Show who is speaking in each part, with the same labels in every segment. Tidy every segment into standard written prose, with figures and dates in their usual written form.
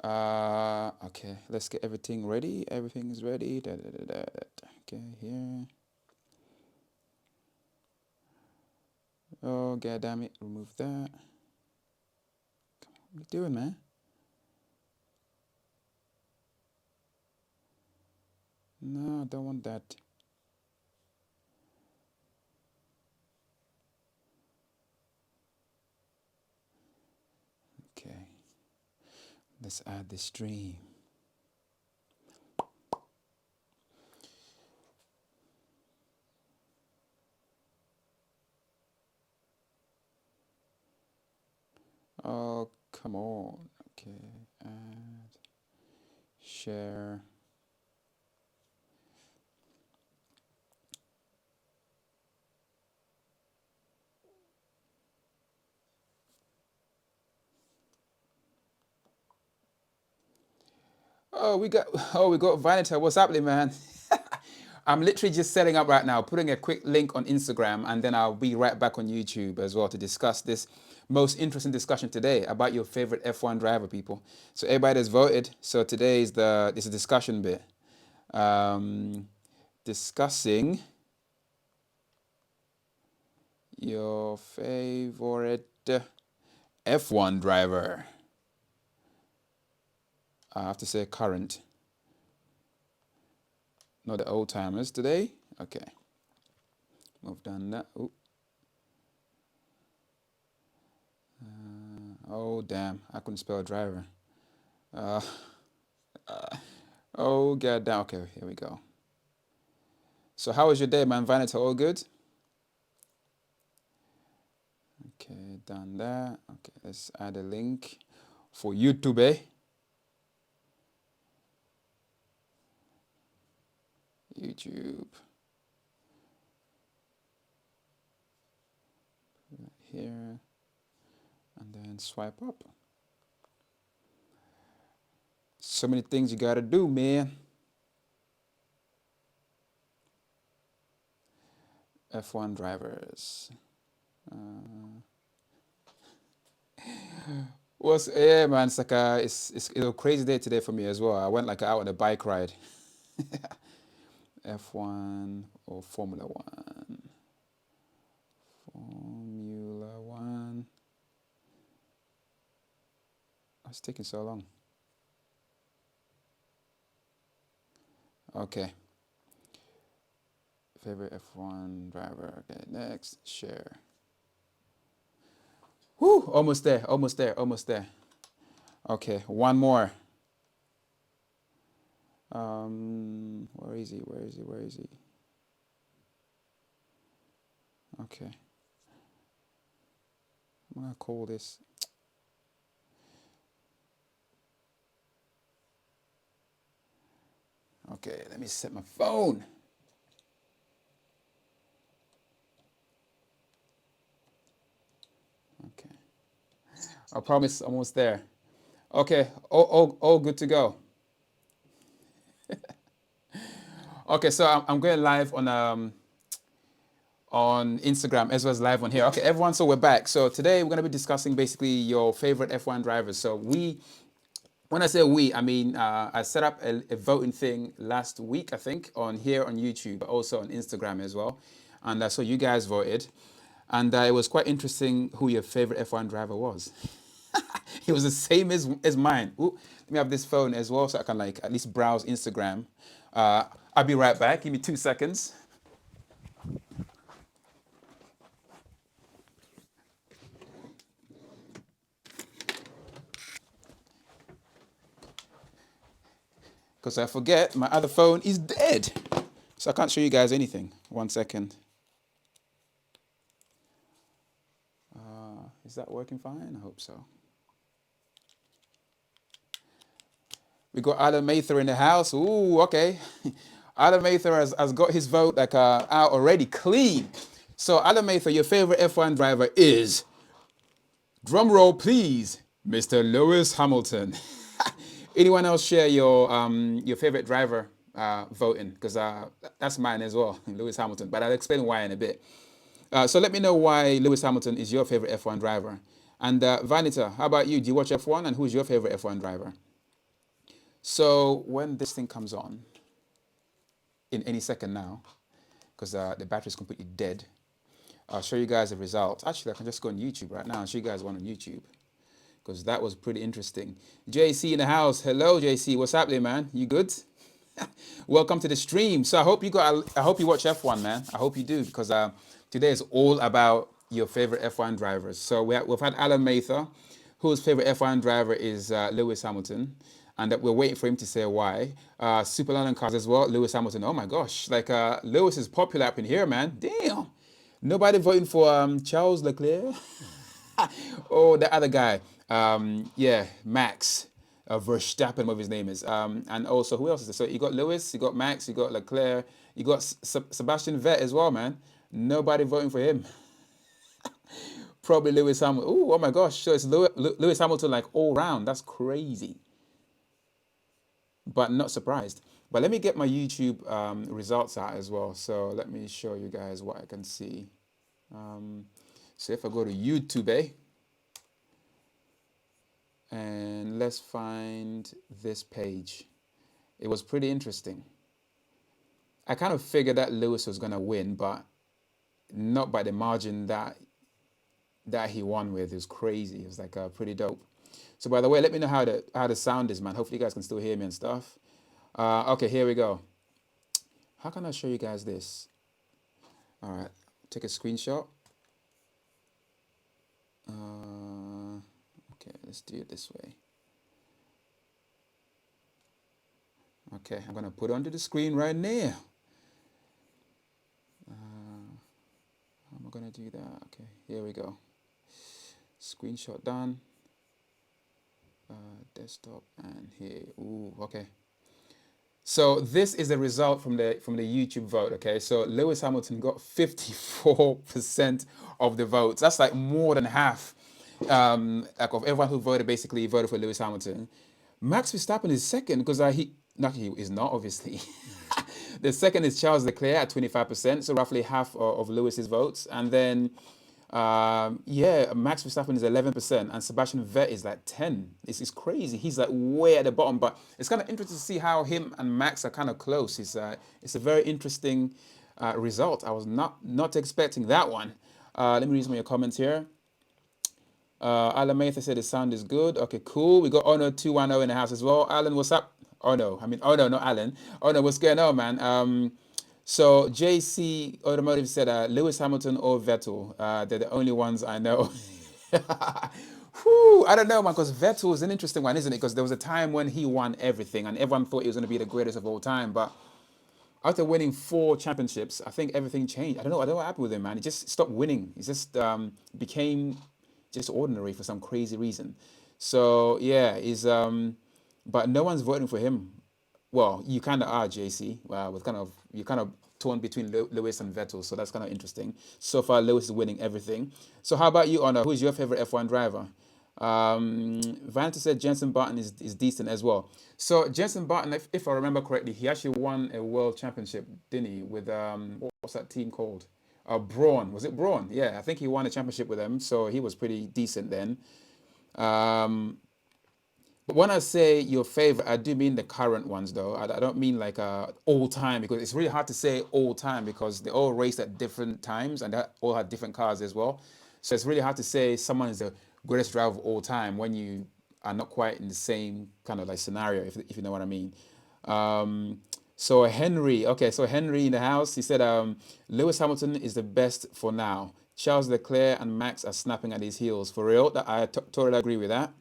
Speaker 1: Okay, let's get everything ready. Everything is ready. Da, da, da, da, da. Okay, here. Oh, god damn it. Remove that. What are you doing, man? No, I don't want that. Okay, let's add the stream. Oh, come on. Okay, add, share. Oh, we got Vanita. What's happening, man? I'm literally just setting up right now, putting a quick link on Instagram, and then I'll be right back on YouTube as well to discuss this most interesting discussion today about your favorite F1 driver, people. So everybody has voted. So today is this is a discussion bit, um, discussing your favorite F1 driver. I have to say current, not the old timers today. Okay, we've done that. Ooh. Oh damn, I couldn't spell driver. Uh, oh god damn. Okay, here we go. So how was your day, man? Vanity, all good? Okay, done that. Okay, let's add a link for YouTube, eh? YouTube here, and then swipe up. So many things you gotta do, man. F1 drivers. Yeah, man. It's like it's a crazy day today for me as well. I went like out on a bike ride. F1 or Formula One. Formula One. Oh, it's taking so long. Okay. Favorite F1 driver. Okay, next, share. Whew, almost there, almost there, almost there. Okay, one more. Where is he? Where is he? Where is he? Okay, I'm gonna call this. Okay, let me set my phone. Okay, I promise, almost there. Okay, all good to go. Okay, so I'm going live on Instagram as well as live on here. Okay, everyone, so we're back. So today we're going to be discussing basically your favorite F1 drivers. So when I say we, I mean I set up a voting thing last week, I think, on here on YouTube, but also on Instagram as well. And so you guys voted. And it was quite interesting who your favorite F1 driver was. It was the same as mine. Ooh, let me have this phone as well so I can like at least browse Instagram. I'll be right back. Give me 2 seconds. Because I forget my other phone is dead. So I can't show you guys anything. 1 second. Is that working fine? I hope so. We got Adam Mather in the house. Ooh, okay. Adam Mather has got his vote like out already clean. So Adam Mather, your favorite F1 driver is, drum roll please, Mr. Lewis Hamilton. Anyone else share your favorite driver voting? Because that's mine as well, Lewis Hamilton. But I'll explain why in a bit. So let me know why Lewis Hamilton is your favorite F1 driver. And Vanita, how about you? Do you watch F1? And who's your favorite F1 driver? So when this thing comes on, in any second now, because the battery is completely dead, I'll show you guys the results. Actually, I can just go on YouTube right now and show you guys one on YouTube, because that was pretty interesting. JC in the house. Hello, JC. What's happening, man? You good? Welcome to the stream. So I hope you watch F1, man. I hope you do, because today is all about your favorite F1 drivers. So we've had Alan Mather, whose favorite F1 driver is Lewis Hamilton, and that we're waiting for him to say why. Super London Cars as well, Lewis Hamilton. Oh my gosh, like Lewis is popular up in here, man. Damn. Nobody voting for Charles Leclerc. Oh, the other guy. Yeah, Max Verstappen, whatever his name is. And also, who else is there? So you got Lewis, you got Max, you got Leclerc, you got Sebastian Vettel as well, man. Nobody voting for him. Probably Lewis Hamilton. Ooh, oh my gosh. So it's Lewis Hamilton like all round. That's crazy. But not surprised. But let me get my YouTube results out as well. So let me show you guys what I can see. So if I go to YouTube, and let's find this page. It was pretty interesting. I kind of figured that Lewis was going to win, but not by the margin that he won with. It was crazy. It was like pretty dope. So by the way, let me know how the sound is, man. Hopefully you guys can still hear me and stuff. Okay, here we go. How can I show you guys this? All right, take a screenshot. Okay, let's do it this way. Okay, I'm gonna put it onto the screen right now. How am I gonna do that? Okay, here we go. Screenshot done. Desktop and here. Ooh, okay. So this is the result from the YouTube vote. Okay, so Lewis Hamilton got 54% of the votes. That's like more than half. Like of everyone who voted, basically voted for Lewis Hamilton. Max Verstappen is second because he is not, obviously. The second is Charles Leclerc at 25%, so roughly half of Lewis's votes. And then, yeah, Max Verstappen is 11%, and Sebastian Vettel is like 10. It's crazy. He's like way at the bottom, but it's kind of interesting to see how him and Max are kind of close. It's a very interesting result. I was not expecting that one. Let me read some of your comments here. Alan Mather said the sound is good. Okay, cool. We got Ono 210 in the house as well. Alan, what's up? Oh no, not Alan. Oh no, what's going on, man? So JC Automotive said Lewis Hamilton or Vettel. They're the only ones I know. Whew, I don't know, man, because Vettel is an interesting one, isn't it? Because there was a time when he won everything and everyone thought he was going to be the greatest of all time. But after winning 4 championships, I think everything changed. I don't know what happened with him, man. He just stopped winning. He just became just ordinary for some crazy reason. So yeah, but no one's voting for him. Well, you kind of are, JC. You kind of torn between Lewis and Vettel, so that's kind of interesting. So far, Lewis is winning everything. So how about you, Honor? Who's your favorite F1 driver? Vanity said Jenson Button is decent as well. So Jenson Button, if I remember correctly, he actually won a world championship, didn't he? With what's that team called? Braun. Was it Braun? Yeah, I think he won a championship with them, so he was pretty decent then. But when I say your favorite, I do mean the current ones, though. I don't mean like all time, because it's really hard to say all time because they all raced at different times and they all had different cars as well. So it's really hard to say someone is the greatest driver of all time when you are not quite in the same kind of like scenario, if you know what I mean. So Henry in the house, he said Lewis Hamilton is the best for now. Charles Leclerc and Max are snapping at his heels. For real, I totally agree with that.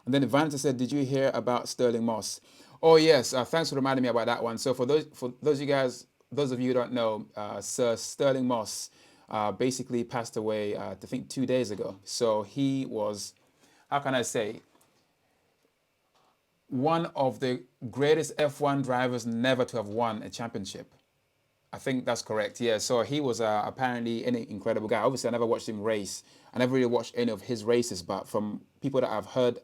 Speaker 1: And then Vanessa said, "Did you hear about Sterling Moss?" Oh yes, thanks for reminding me about that one. So for those of you guys, those of you who don't know, Sir Sterling Moss basically passed away, I think 2 days ago. So he was, how can I say, one of the greatest F1 drivers never to have won a championship. I think that's correct. Yeah. So he was apparently an incredible guy. Obviously, I never watched him race. I never really watched any of his races, but from people that I've heard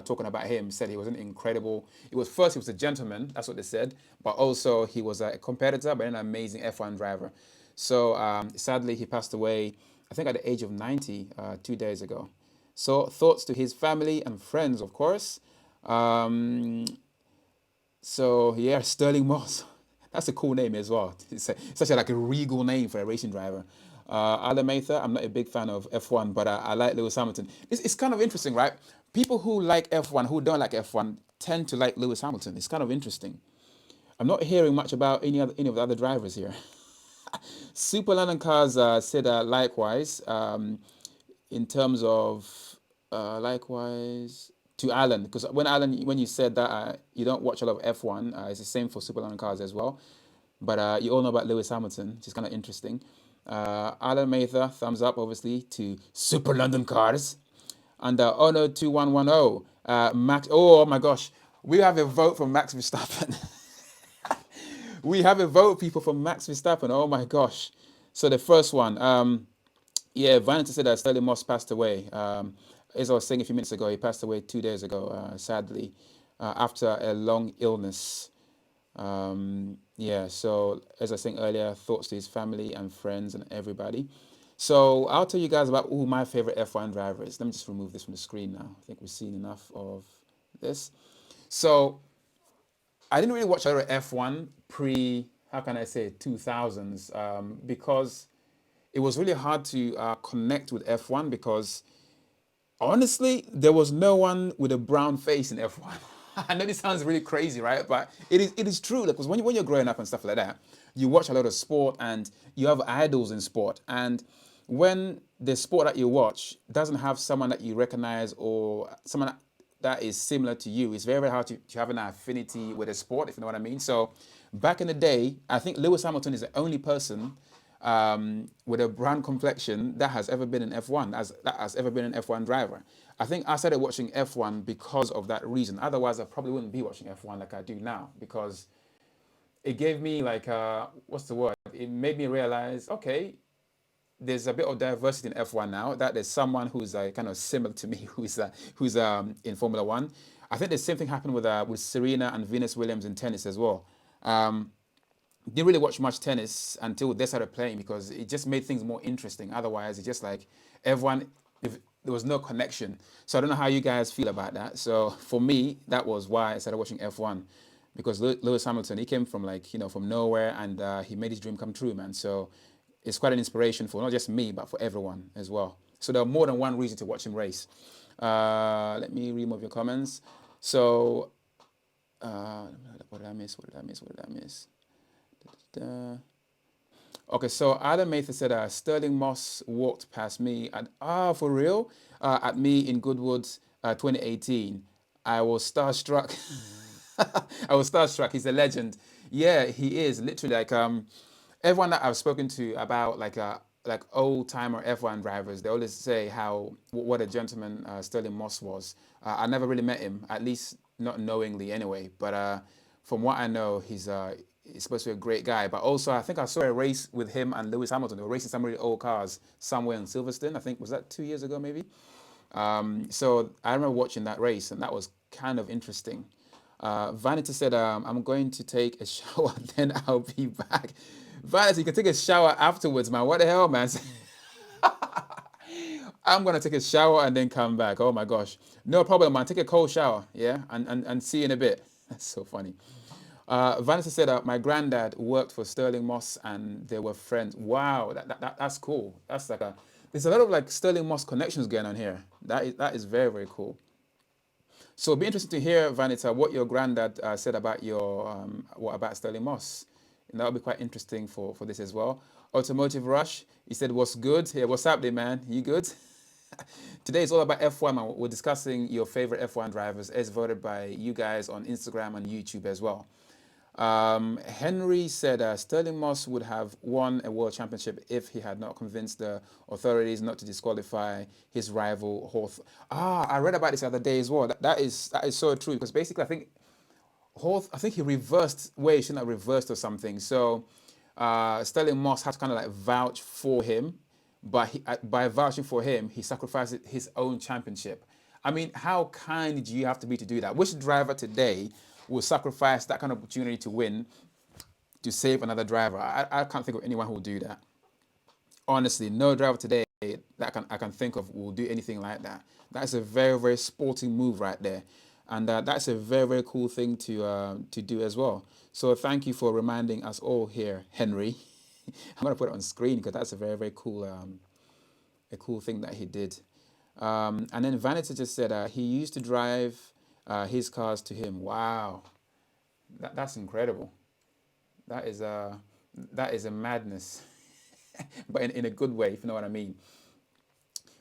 Speaker 1: talking about him, said he was an incredible. He was a gentleman. That's what they said. But also he was a competitor, but an amazing F1 driver. So sadly, he passed away, I think at the age of 90, 2 days ago. So thoughts to his family and friends, of course. So yeah, Sterling Moss. That's a cool name as well. It's such a, like a regal name for a racing driver. Alan Mather, I'm not a big fan of F1, but I like Lewis Hamilton. It's kind of interesting, right? People who like F1, who don't like F1, tend to like Lewis Hamilton. It's kind of interesting. I'm not hearing much about any of the other drivers here. Super London Cars said likewise. In terms of likewise to Alan, because when you said that you don't watch a lot of F1, it's the same for Super London Cars as well. But you all know about Lewis Hamilton, which is kind of interesting. Alan Mather, thumbs up, obviously, to Super London Cars. And Ono 2110, Max. Oh my gosh, we have a vote from Max Verstappen. We have a vote, people, from Max Verstappen. Oh my gosh. So the first one, yeah, Vanity said that Sterling Moss passed away. As I was saying a few minutes ago, he passed away 2 days ago, sadly, after a long illness. Yeah, so as I was saying earlier, thoughts to his family and friends and everybody. So I'll tell you guys about who my favorite F1 driver is. Let me just remove this from the screen now. I think we've seen enough of this. So I didn't really watch a lot of F1 pre, how can I say, 2000s, because it was really hard to connect with F1 because honestly, there was no one with a brown face in F1. I know this sounds really crazy, right? But it is true because when you're growing up and stuff like that, you watch a lot of sport and you have idols in sport. And when the sport that you watch doesn't have someone that you recognize or someone that is similar to you, it's very, very hard to have an affinity with a sport, if you know what I mean. So back in the day, I think Lewis Hamilton is the only person with a brown complexion that has ever been an F1, that has ever been an F1 driver. I think I started watching F1 because of that reason. Otherwise, I probably wouldn't be watching F1 like I do now because it gave me like, what's the word? It made me realize, okay, there's a bit of diversity in F1 now. That there's someone who's kind of similar to me, who's in Formula One. I think the same thing happened with Serena and Venus Williams in tennis as well. Didn't really watch much tennis until they started playing because it just made things more interesting. Otherwise, it's just like everyone, if there was no connection. So I don't know how you guys feel about that. So for me, that was why I started watching F1 because Lewis Hamilton, he came from like, from nowhere and he made his dream come true, man. So it's quite an inspiration for not just me, but for everyone as well. So there are more than one reason to watch him race. Let me remove your comments. So, what did I miss? What did I miss? What did I miss? Okay, so Adam Mather said Sterling Moss walked past me for real at me in Goodwood 2018. I was starstruck. I was starstruck. He's a legend. Yeah, he is literally like everyone that I've spoken to about like old timer F1 drivers. They always say how what a gentleman Sterling Moss was. I never really met him, at least not knowingly anyway. But from what I know, he's supposed to be a great guy. But also, I think I saw a race with him and Lewis Hamilton. They were racing some really old cars somewhere in Silverstone. I think was that 2 years ago, maybe. So I remember watching that race, and that was kind of interesting. Vanity said, I'm going to take a shower, then I'll be back. Vanity, you can take a shower afterwards, man. What the hell, man? I'm going to take a shower and then come back. Oh my gosh. No problem, man. Take a cold shower, yeah? And see you in a bit. That's so funny. Vanessa said, my granddad worked for Sterling Moss and they were friends. Wow, that's cool. That's like there's a lot of like Sterling Moss connections going on here. That is very, very cool. So it'd be interesting to hear, Vanita, what your granddad said about what about Sterling Moss. And that would be quite interesting for this as well. Automotive Rush, he said, what's good? Hey, what's up there, man? You good? Today is all about F1, man. We're discussing your favorite F1 drivers as voted by you guys on Instagram and YouTube as well. Henry said Sterling Moss would have won a world championship if he had not convinced the authorities not to disqualify his rival Hawthorne. I read about this the other day as well. That is so true because basically I think he reversed where he shouldn't have reversed or something. So Sterling Moss had to kind of like vouch for him, but by vouching for him, he sacrificed his own championship. I mean, how kind do you have to be to do that? Which driver today will sacrifice that kind of opportunity to win to save another driver? I can't think of anyone who will do that. Honestly, no driver today that I can think of will do anything like that. That's a very, very sporting move right there. and that's a very very cool thing to do as well. So thank you for reminding us all here, Henry. I'm gonna put it on screen because that's a very very cool a cool thing that he did. And then Vanity just said he used to drive his cars to him. Wow, that's incredible. That is a madness, but in a good way, if you know what I mean.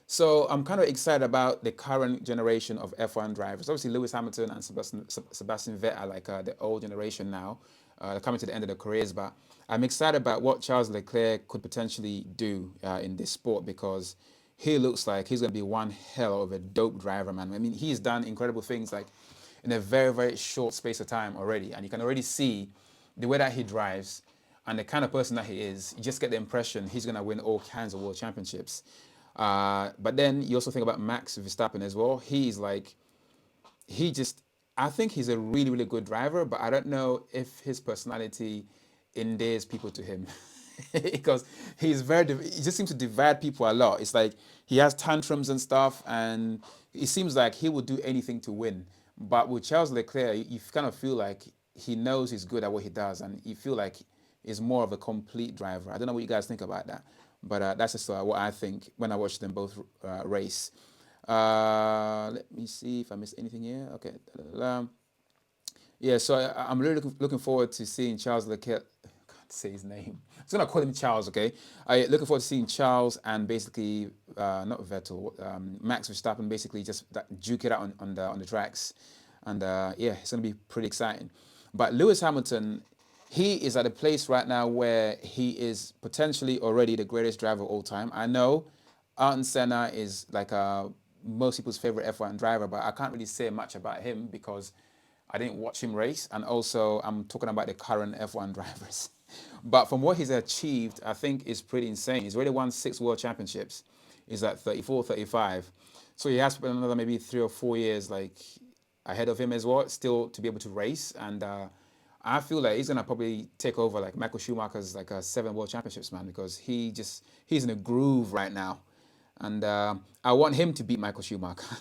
Speaker 1: So I'm kind of excited about the current generation of F1 drivers. Obviously, Lewis Hamilton and Sebastian Vettel are like the old generation now. They're coming to the end of their careers, but I'm excited about what Charles Leclerc could potentially do in this sport because he looks like he's going to be one hell of a dope driver, man. I mean, he's done incredible things like in a very, very short space of time already. And you can already see the way that he drives and the kind of person that he is. You just get the impression he's going to win all kinds of world championships. But then you also think about Max Verstappen as well. He's like, I think he's a really, really good driver, but I don't know if his personality endears people to him. Because he just seems to divide people a lot. It's like he has tantrums and stuff, and it seems like he will do anything to win. But with Charles Leclerc, you kind of feel like he knows he's good at what he does, and you feel like he's more of a complete driver. I don't know what you guys think about that, but that's just what I think when I watch them both race. Let me see if I missed anything here. Okay. Yeah, so I'm really looking forward to seeing Charles Leclerc. I can't say his name. I'm just gonna call him Charles, okay? I looking forward to seeing Charles and basically not Vettel, Max Verstappen, basically just duke it out on the tracks, and yeah, it's gonna be pretty exciting. But Lewis Hamilton, he is at a place right now where he is potentially already the greatest driver of all time. I know Ayrton Senna is like most people's favorite F1 driver, but I can't really say much about him because I didn't watch him race, and also I'm talking about the current F1 drivers. But from what he's achieved, I think is pretty insane. He's already won 6 world championships. He's at 34, 35. So he has another maybe 3 or 4 years like ahead of him as well, still to be able to race. And I feel like he's gonna probably take over like Michael Schumacher's like 7 world championships, man, because he's in a groove right now, and I want him to beat Michael Schumacher.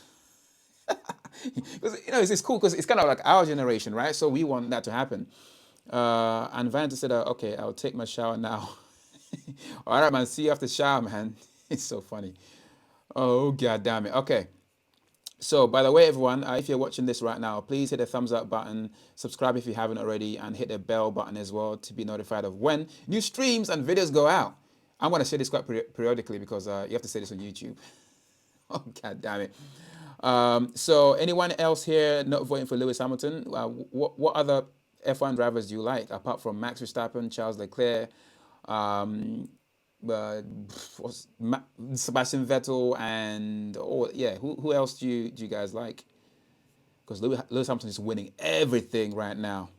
Speaker 1: Because it's cool because it's kind of like our generation, right? So we want that to happen. And Vanta said, "Okay, I'll take my shower now." All right, man. See you after the shower, man. It's so funny. Oh god damn it. Okay. So, by the way, everyone, if you're watching this right now, please hit the thumbs up button, subscribe if you haven't already, and hit the bell button as well to be notified of when new streams and videos go out. I'm going to say this quite periodically because you have to say this on YouTube. Oh, god damn it. So, anyone else here not voting for Lewis Hamilton? What other F1 drivers do you like apart from Max Verstappen, Charles Leclerc, um, uh, Sebastian Vettel, and yeah, who else do you guys like? Because Lewis Hamilton is winning everything right now.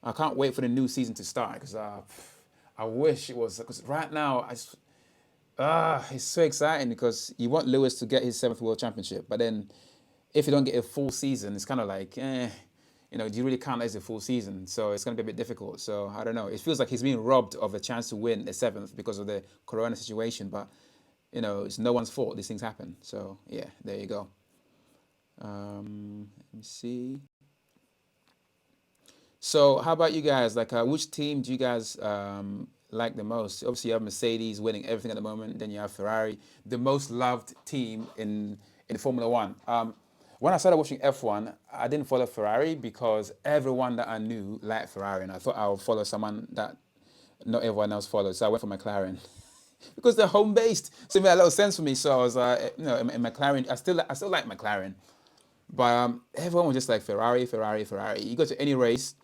Speaker 1: I can't wait for the new season to start because I wish it was because right now it's so exciting because you want Lewis to get his 7th world championship, but then if you don't get a full season, it's kind of like do you really count that as a full season? So it's going to be a bit difficult. So I don't know. It feels like he's being robbed of a chance to win a 7th because of the Corona situation, but it's no one's fault. These things happen. So yeah, there you go. Let me see. So how about you guys? Like, which team do you guys like the most? Obviously, you have Mercedes winning everything at the moment. Then you have Ferrari, the most loved team in Formula One. When I started watching F1, I didn't follow Ferrari because everyone that I knew liked Ferrari, and I thought I would follow someone that not everyone else followed. So I went for McLaren because they're home based. So it made a lot of sense for me. So I was in McLaren. I still like McLaren. But everyone was just like Ferrari, Ferrari, Ferrari. You go to any race,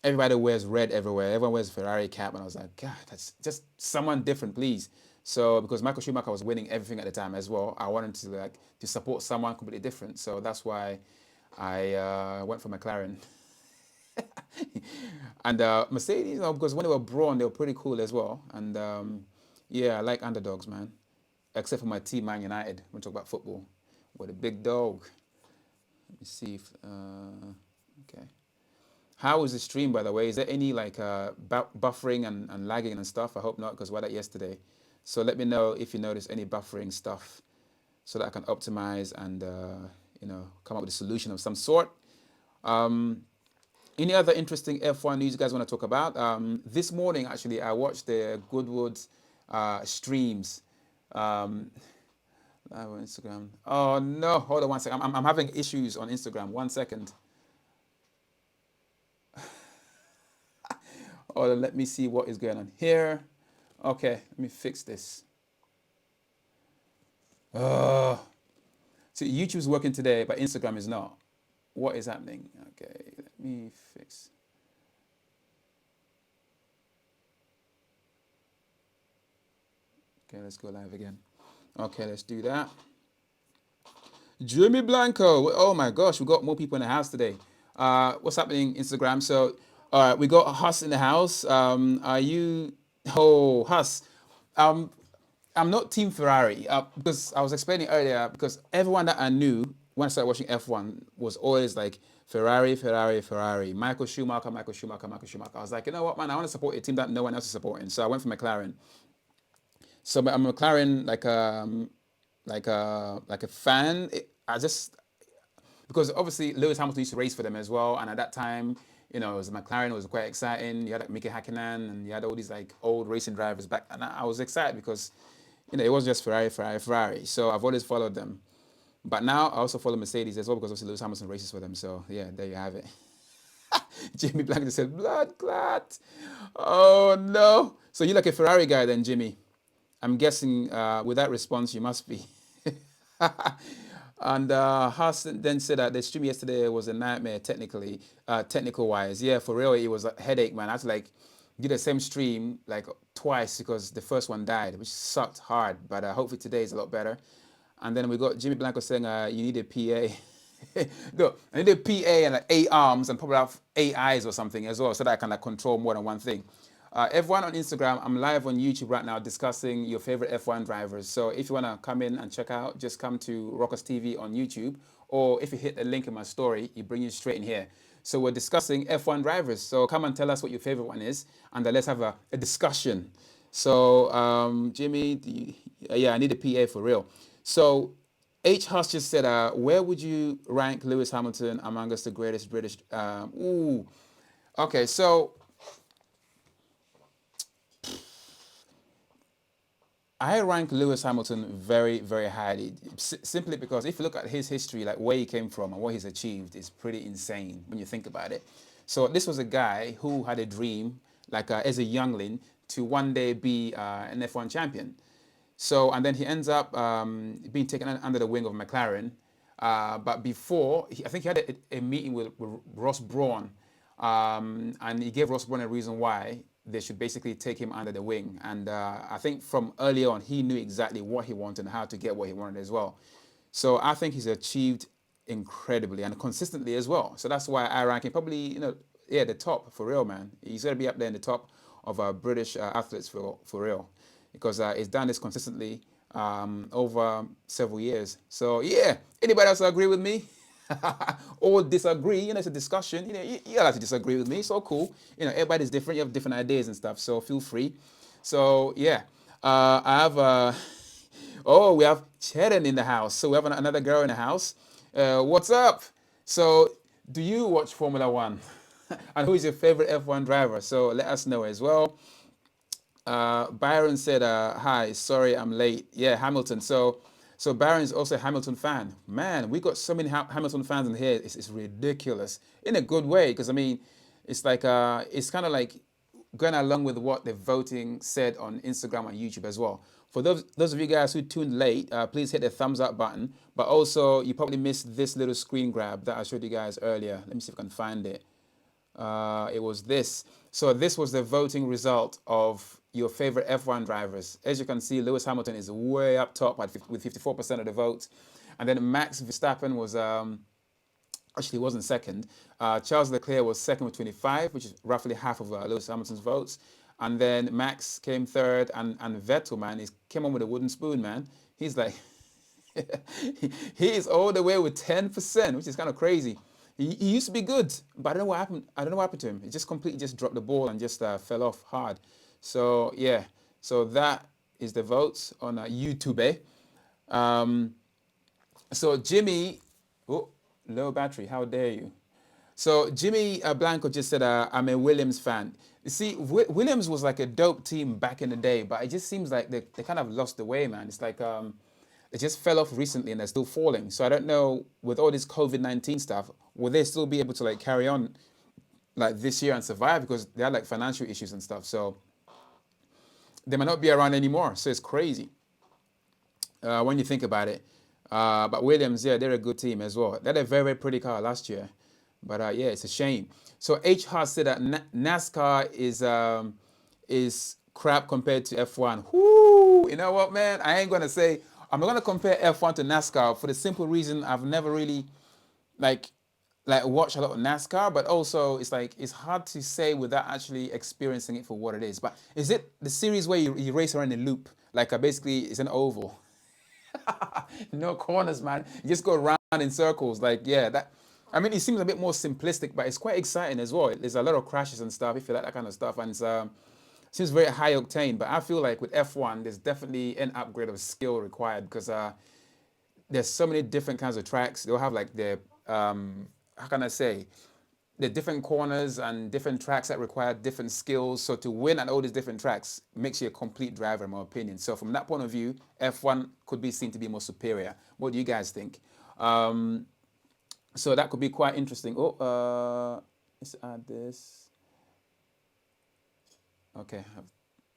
Speaker 1: everybody wears red everywhere. Everyone wears a Ferrari cap, and I was like, God, that's just someone different, please. So because Michael Schumacher was winning everything at the time as well, I wanted to support someone completely different. So that's why I went for McLaren. And Mercedes, because when they were brawn, they were pretty cool as well. And yeah, I like underdogs, man. Except for my team, Man United. When we talk about football, with a big dog. Let me see if okay. How is the stream, by the way? Is there any like buffering and lagging and stuff? I hope not, because we had that yesterday. So let me know if you notice any buffering stuff, so that I can optimize and come up with a solution of some sort. Any other interesting F1 news you guys want to talk about? This morning, actually, I watched the Goodwood streams live on Instagram. Oh no, hold on one second. I'm having issues on Instagram. 1 second. Oh, let me see what is going on here. Okay, let me fix this. Oh, so YouTube's working today, but Instagram is not. What is happening? Okay, let me fix. Okay, let's go live again. Okay, let's do that. Jimmy Blanco. Oh my gosh, we got more people in the house today. What's happening, Instagram? So, we got Huss in the house. Are you? Oh, Huss. Um, I'm not Team Ferrari because I was explaining earlier because everyone that I knew when I started watching F1 was always like Ferrari, Ferrari, Ferrari, Michael Schumacher, Michael Schumacher, Michael Schumacher. I was like, you know what, man, I want to support a team that no one else is supporting. So I went for McLaren. So I'm a McLaren like a fan. I just because obviously Lewis Hamilton used to race for them as well, and at that time, it was McLaren. It was quite exciting. You had like Mika Hakkinen, and you had all these like old racing drivers back, and I was excited because it wasn't just Ferrari, Ferrari, Ferrari. So I've always followed them. But now I also follow Mercedes as well because obviously Lewis Hamilton races for them. So yeah, there you have it. Jimmy Blank just said blood clot. Oh no! So you're like a Ferrari guy then, Jimmy? I'm guessing with that response you must be. And Haas then said that the stream yesterday was a nightmare technically, technical wise. Yeah, for real, it was a headache, man. I had to like do the same stream like twice because the first one died, which sucked hard. But hopefully today is a lot better. And then we got Jimmy Blanco saying you need a PA. No, I need a PA and like 8 arms and probably have 8 eyes or something as well, so that I can like control more than one thing. Everyone on Instagram, I'm live on YouTube right now discussing your favorite F1 drivers. So if you want to come in and check out, just come to Rockers TV on YouTube. Or if you hit the link in my story, it brings you straight in here. So we're discussing F1 drivers. So come and tell us what your favorite one is, and then let's have a discussion. So Jimmy, yeah, I need a PA for real. So H. Huss just said, where would you rank Lewis Hamilton among us the greatest British? Okay, so I rank Lewis Hamilton very, very highly, simply because if you look at his history, like where he came from and what he's achieved, is pretty insane when you think about it. So this was a guy who had a dream, like as a youngling, to one day be an F1 champion. So, and then he ends up being taken under the wing of McLaren. But before, I think he had a meeting with Ross Brawn, and he gave Ross Brawn a reason why they should basically take him under the wing. And I think from early on, he knew exactly what he wanted and how to get what he wanted as well. So I think he's achieved incredibly and consistently as well. So that's why I rank him probably, the top for real, man. He's going to be up there in the top of British athletes for real, because he's done this consistently over several years. So yeah, anybody else agree with me? Or disagree? It's a discussion. You have to disagree with me. So cool. Everybody's different. You have different ideas and stuff. So feel free. So yeah, I have. Oh, we have Chetan in the house. So we have another girl in the house. What's up? So do you watch Formula One? And who is your favorite F1 driver? So let us know as well. Byron said, hi, sorry I'm late. Yeah, Hamilton. So Byron is also a Hamilton fan. Man, we got so many Hamilton fans in here. It's ridiculous in a good way, because I mean, it's like it's kind of like going along with what the voting said on Instagram and YouTube as well. For those of you guys who tuned late, please hit the thumbs up button. But also, you probably missed this little screen grab that I showed you guys earlier. Let me see if I can find it. It was this. So this was the voting result of your favorite F1 drivers. As you can see, Lewis Hamilton is way up top with 54% of the votes. And then Max Verstappen was, actually wasn't second. Charles Leclerc was second with 25, which is roughly half of Lewis Hamilton's votes. And then Max came third, and Vettel, man, he came on with a wooden spoon, man. He's like, he is all the way with 10%, which is kind of crazy. He used to be good, but I don't know what happened. I don't know what happened to him. He just completely just dropped the ball and just fell off hard. So yeah, so that is the votes on YouTube. So Jimmy, Low battery. How dare you? So Jimmy Blanco just said, "I'm a Williams fan." You see, Williams was like a dope team back in the day, but it just seems like they kind of lost the way, man. It's like it just fell off recently, and they're still falling. So I don't know with all this COVID-19 stuff, will they still be able to like carry on like this year and survive because they had like financial issues and stuff. So they might not be around anymore. So it's crazy when you think about it. But Williams, yeah, they're a good team as well. They had a very, very pretty car last year. But yeah, it's a shame. So H Hart said that NASCAR is crap compared to F1. Whoo! You know what, man? I ain't gonna say I'm not gonna compare F1 to NASCAR for the simple reason I've never really like watch a lot of NASCAR, but also it's like it's hard to say without actually experiencing it for what it is. But is it the series where you race around a loop, like basically it's an oval, no corners, man? You just go around in circles, like yeah, that. I mean, it seems a bit more simplistic, but it's quite exciting as well. There's a lot of crashes and stuff if you like that kind of stuff, and seems very high octane. But I feel like with F1, there's definitely an upgrade of skill required because there's so many different kinds of tracks. They'll have like the how can I say the different corners and different tracks that require different skills. So to win at all these different tracks makes you a complete driver, in my opinion. So from that point of view, F1 could be seen to be more superior. What do you guys think? So that could be quite interesting. Oh, let's add this. Okay, I've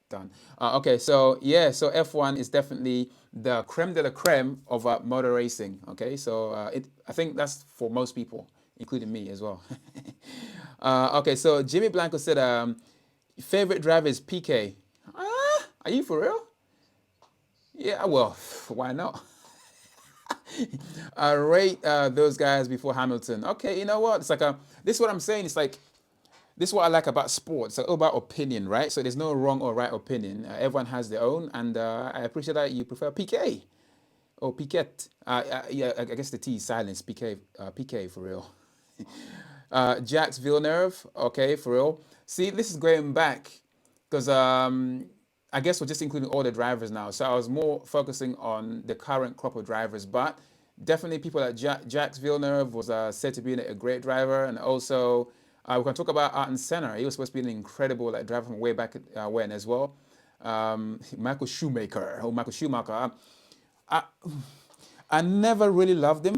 Speaker 1: done. Okay, so yeah, so F1 is definitely the creme de la creme of motor racing. Okay, so I think that's for most people, including me as well. Okay, so Jimmy Blanco said, favorite driver is PK. Are you for real? Yeah, well, why not? I rate those guys before Hamilton. Okay, you know what? It's like this is what I'm saying. It's like this is what I like about sports. It's all about opinion, right? So there's no wrong or right opinion. Everyone has their own, and I appreciate that you prefer PK or Piquet. Yeah, I guess the T is silence. PK, PK for real. Jacques Villeneuve, okay, for real. See, this is going back because I guess we're just including all the drivers now. So I was more focusing on the current crop of drivers, but definitely people like Jacques Villeneuve was said to be a great driver, and also we can talk about Ayrton Senna. He was supposed to be an incredible like driver from way back when as well. Michael Schumacher, Michael Schumacher. I, I never really loved him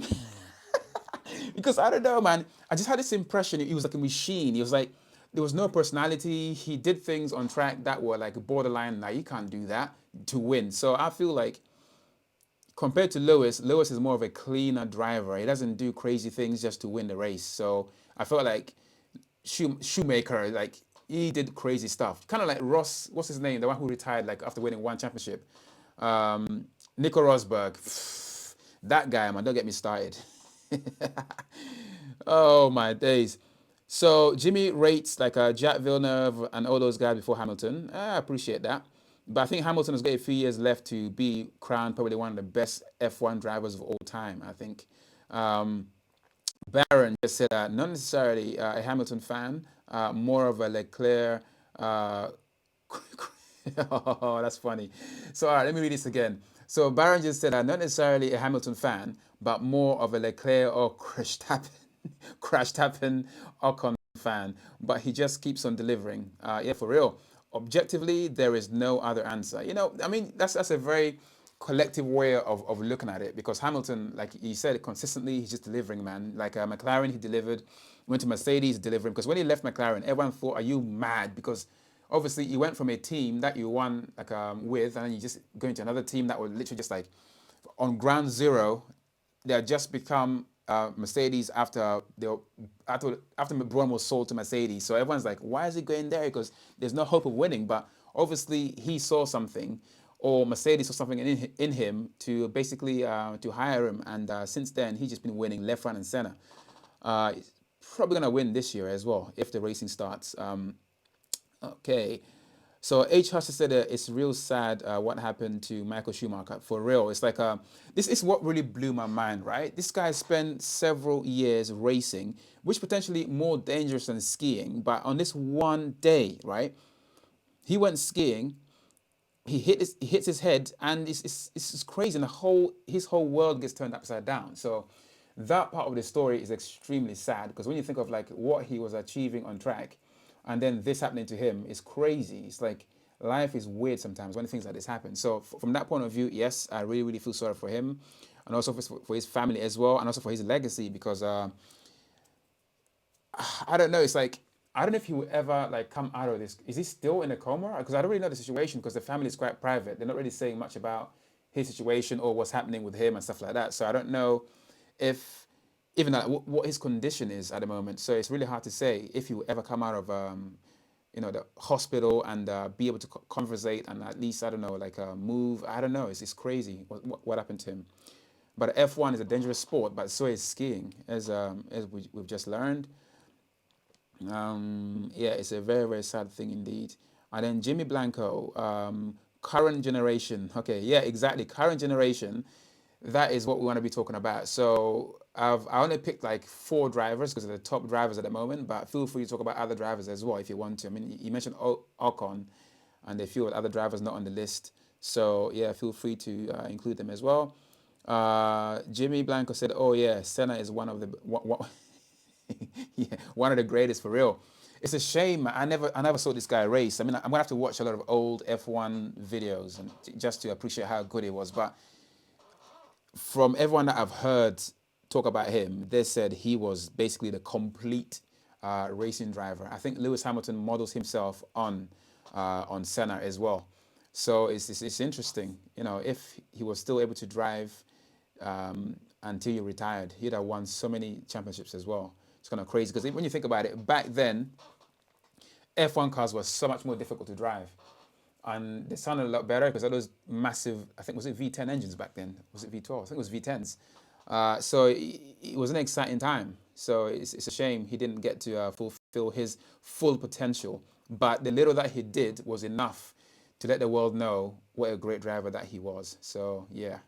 Speaker 1: because I don't know, man. I just had this impression he was like a machine. He was like there was no personality. He did things on track that were like borderline. Now you can't do that to win. So I feel like compared to Lewis, Lewis is more of a cleaner driver. He doesn't do crazy things just to win the race. So I felt like Shoemaker, like he did crazy stuff. Kind of like Ross, what's his name? The one who retired like after winning one championship. Nico Rosberg. That guy, man, don't get me started. Oh my days. So Jimmy rates like Jack Villeneuve and all those guys before Hamilton. I appreciate that. But I think Hamilton has got a few years left to be crowned probably one of the best F1 drivers of all time, I think. Um, Baron just said, not necessarily a Hamilton fan, more of a Leclerc. Oh, that's funny. So, all right, let me read this again. So, Baron just said, not necessarily a Hamilton fan, but more of a Leclerc or Crash Tappen Ocon fan. But he just keeps on delivering. Yeah, for real. Objectively, there is no other answer. You know, I mean, that's a very collective way of looking at it because Hamilton, like he said, consistently, he's just delivering, man. Like McLaren, he delivered. Went to Mercedes, delivering. Because when he left McLaren, everyone thought, are you mad? Because obviously you went from a team that you won like with, and then you just go into another team that were literally just like on ground zero. They had just become Mercedes after Braun was sold to Mercedes. So everyone's like, why is he going there? Because there's no hope of winning. But obviously he saw something, or Mercedes saw something in him to basically to hire him. And since then, he's just been winning left, right, and center. He's probably gonna win this year as well if the racing starts. Okay. So H. Husser said it's real sad what happened to Michael Schumacher. For real, it's like this is what really blew my mind, right? This guy spent several years racing, which potentially more dangerous than skiing. But on this one day, right, he went skiing. He hits his head, and it's crazy. And his whole world gets turned upside down. So that part of the story is extremely sad because when you think of like what he was achieving on track, and then this happening to him is crazy. It's like life is weird sometimes when things like this happen. So from that point of view, yes, I really really feel sorry for him, and also for his family as well, and also for his legacy because I don't know. It's like I don't know if he will ever like come out of this. Is he still in a coma? Because I don't really know the situation because the family is quite private. They're not really saying much about his situation or what's happening with him and stuff like that. So I don't know if even what his condition is at the moment. So it's really hard to say if he will ever come out of the hospital and be able to conversate and at least I don't know like move. I don't know. It's crazy what happened to him. But F1 is a dangerous sport, but so is skiing, as we've just learned. Yeah, it's a very, very sad thing indeed. And then Jimmy Blanco, current generation. Okay, yeah, exactly. Current generation. That is what we want to be talking about. So I only picked like 4 drivers because they're the top drivers at the moment, but feel free to talk about other drivers as well if you want to. I mean, you mentioned Ocon, and a few other drivers not on the list. So yeah, feel free to include them as well. Jimmy Blanco said, "Oh yeah, Senna is one of the yeah, one of the greatest for real." It's a shame. I never saw this guy race. I mean, I'm gonna have to watch a lot of old F1 videos and just to appreciate how good he was. But from everyone that I've heard talk about him, they said he was basically the complete racing driver. I think Lewis Hamilton models himself on Senna as well. So it's interesting, if he was still able to drive until he retired, he'd have won so many championships as well. It's kind of crazy because when you think about it, back then F1 cars were so much more difficult to drive, and they sounded a lot better because of those massive. I think was it V10 engines back then? Was it V12? I think it was V10s. So it was an exciting time. So it's a shame he didn't get to fulfill his full potential. But the little that he did was enough to let the world know what a great driver that he was. So yeah,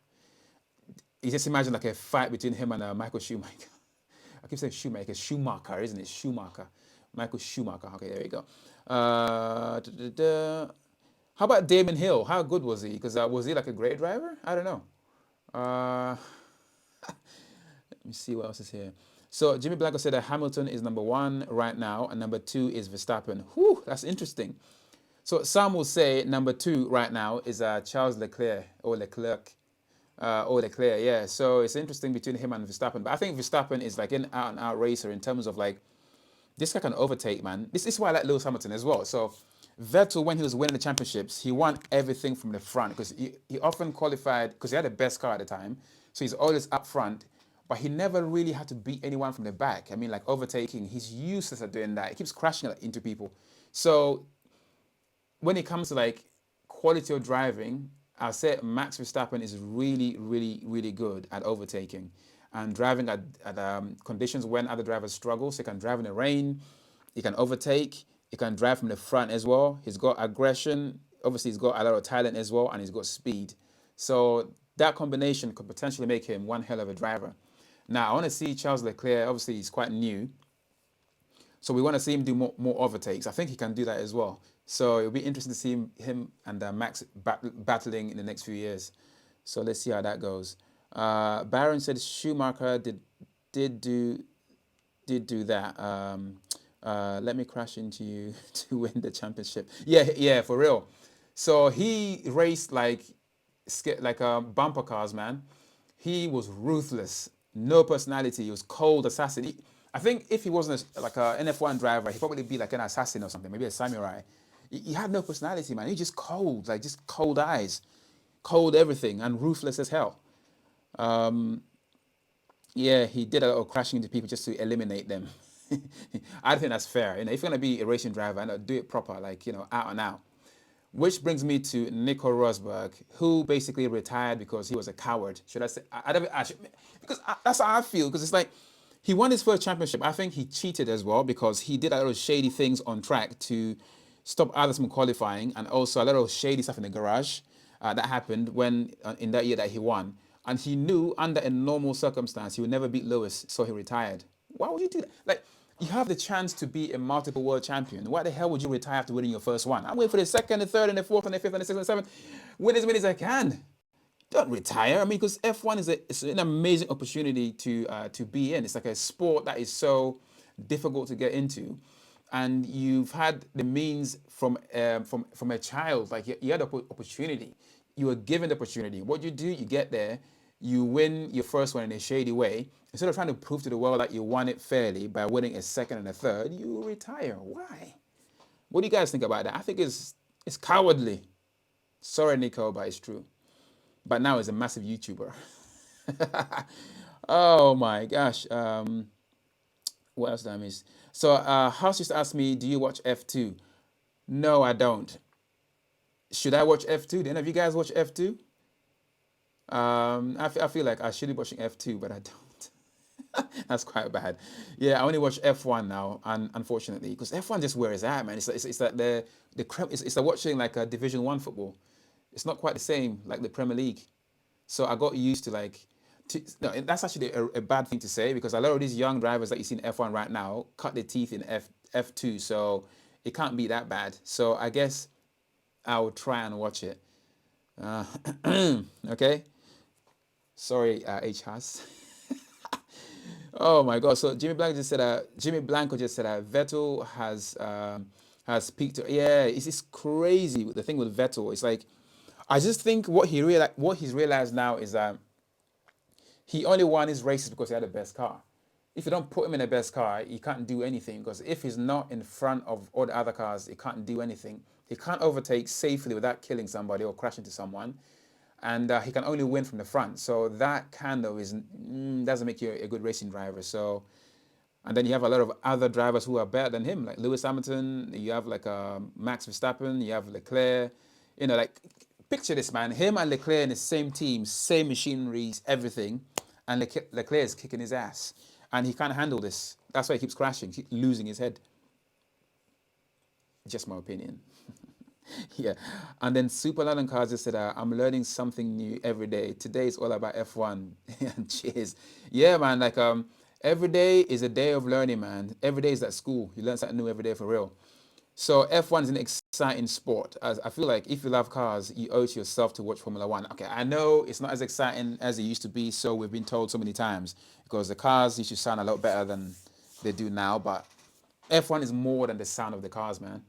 Speaker 1: you just imagine like a fight between him and Michael Schumacher. I keep saying Schumacher, Schumacher, isn't it? Schumacher, Michael Schumacher. Okay, there you go. How about Damon Hill? How good was he? Because was he like a great driver? I don't know. Uh, Let me see what else is here. So Jimmy Blanco said that Hamilton is number 1 right now, and number 2 is Verstappen. Whew, that's interesting. So some will say number 2 right now is Charles Leclerc or Leclerc. Leclerc, yeah. So it's interesting between him and Verstappen. But I think Verstappen is like an out and out racer in terms of like this guy can overtake, man. This is why I like Lewis Hamilton as well. So Vettel, when he was winning the championships, he won everything from the front because he often qualified because he had the best car at the time. So he's always up front, but he never really had to beat anyone from the back. I mean, like overtaking, he's useless at doing that. He keeps crashing into people. So when it comes to like quality of driving, I'll say Max Verstappen is really, really, really good at overtaking and driving at conditions when other drivers struggle. So he can drive in the rain, he can overtake, he can drive from the front as well. He's got aggression. Obviously, he's got a lot of talent as well, and he's got speed. So that combination could potentially make him one hell of a driver. Now, I want to see Charles Leclerc. Obviously, he's quite new. So we want to see him do more overtakes. I think he can do that as well. So it'll be interesting to see him and Max battling in the next few years. So let's see how that goes. Baron said Schumacher did do that. Let me crash into you to win the championship. Yeah, for real. So he raced like bumper cars, man. He was ruthless, no personality. He was cold assassin. I think if he wasn't like an NF1 driver, he'd probably be like an assassin or something, maybe a samurai. He had no personality, man. He just cold, like just cold eyes, cold everything, and ruthless as hell. Yeah, he did a lot of crashing into people just to eliminate them. I don't think that's fair. If you're gonna be a racing driver, and do it proper, like out and out. Which brings me to Nico Rosberg, who basically retired because he was a coward. Should I say? I don't because that's how I feel. Because it's like he won his first championship. I think he cheated as well because he did a lot of shady things on track to stop others from qualifying, and also a lot of shady stuff in the garage that happened when in that year that he won. And he knew under a normal circumstance he would never beat Lewis, so he retired. Why would you do that? Like, you have the chance to be a multiple world champion. Why the hell would you retire after winning your first one? I'm waiting for the second, the third, and the fourth, and the fifth, and the sixth, and the seventh. Win as many as I can. don't retire. I mean, because F1 is it's an amazing opportunity to be in. It's like a sport that is so difficult to get into, and you've had the means from a child. Like you had the opportunity, you were given the opportunity. What you do, you get there, you win your first one in a shady way. Instead of trying to prove to the world that you won it fairly by winning a second and a third, you retire. Why? What do you guys think about that? I think it's cowardly. Sorry, Nico, but it's true. But now he's a massive YouTuber. Oh my gosh. What else did I miss? So House just asked me, do you watch F2? No, I don't. Should I watch F2? Do any of you guys watch F2? I feel like I should be watching F2, but I don't. That's quite bad. Yeah, I only watch F1 now, and unfortunately, because F1 just where it's at, man. It's like it's like watching like a Division One football. It's not quite the same like the Premier League. So I got used to like, no, that's actually a bad thing to say because a lot of these young drivers that you see in F1 right now cut their teeth in F2, so it can't be that bad. So I guess I will try and watch it. Uh, okay. Sorry, H Has. Oh my God! So Jimmy Blanco just said Vettel has peaked. Yeah, it's crazy. The thing with Vettel, it's like I just think what he's realized now is that he only won his races because he had the best car. If you don't put him in the best car, he can't do anything because if he's not in front of all the other cars, he can't do anything. He can't overtake safely without killing somebody or crashing to someone, and he can only win from the front. So that kind of doesn't make you a good racing driver. So, and then you have a lot of other drivers who are better than him, like Lewis Hamilton. You have like Max Verstappen. You have Leclerc. Like picture this, man. Him and Leclerc in the same team, same machineries, everything, and Leclerc is kicking his ass, and he can't handle this. That's why he keeps crashing, keep losing his head. Just my opinion. Yeah. And then Super London Cars just said, I'm learning something new every day. Today is all about F1. Cheers. Yeah, man. Like every day is a day of learning, man. Every day is at school. You learn something new every day for real. So F1 is an exciting sport. As I feel like if you love cars, you owe it to yourself to watch Formula One. Okay, I know it's not as exciting as it used to be, so we've been told so many times, because the cars used to sound a lot better than they do now, but F1 is more than the sound of the cars, man.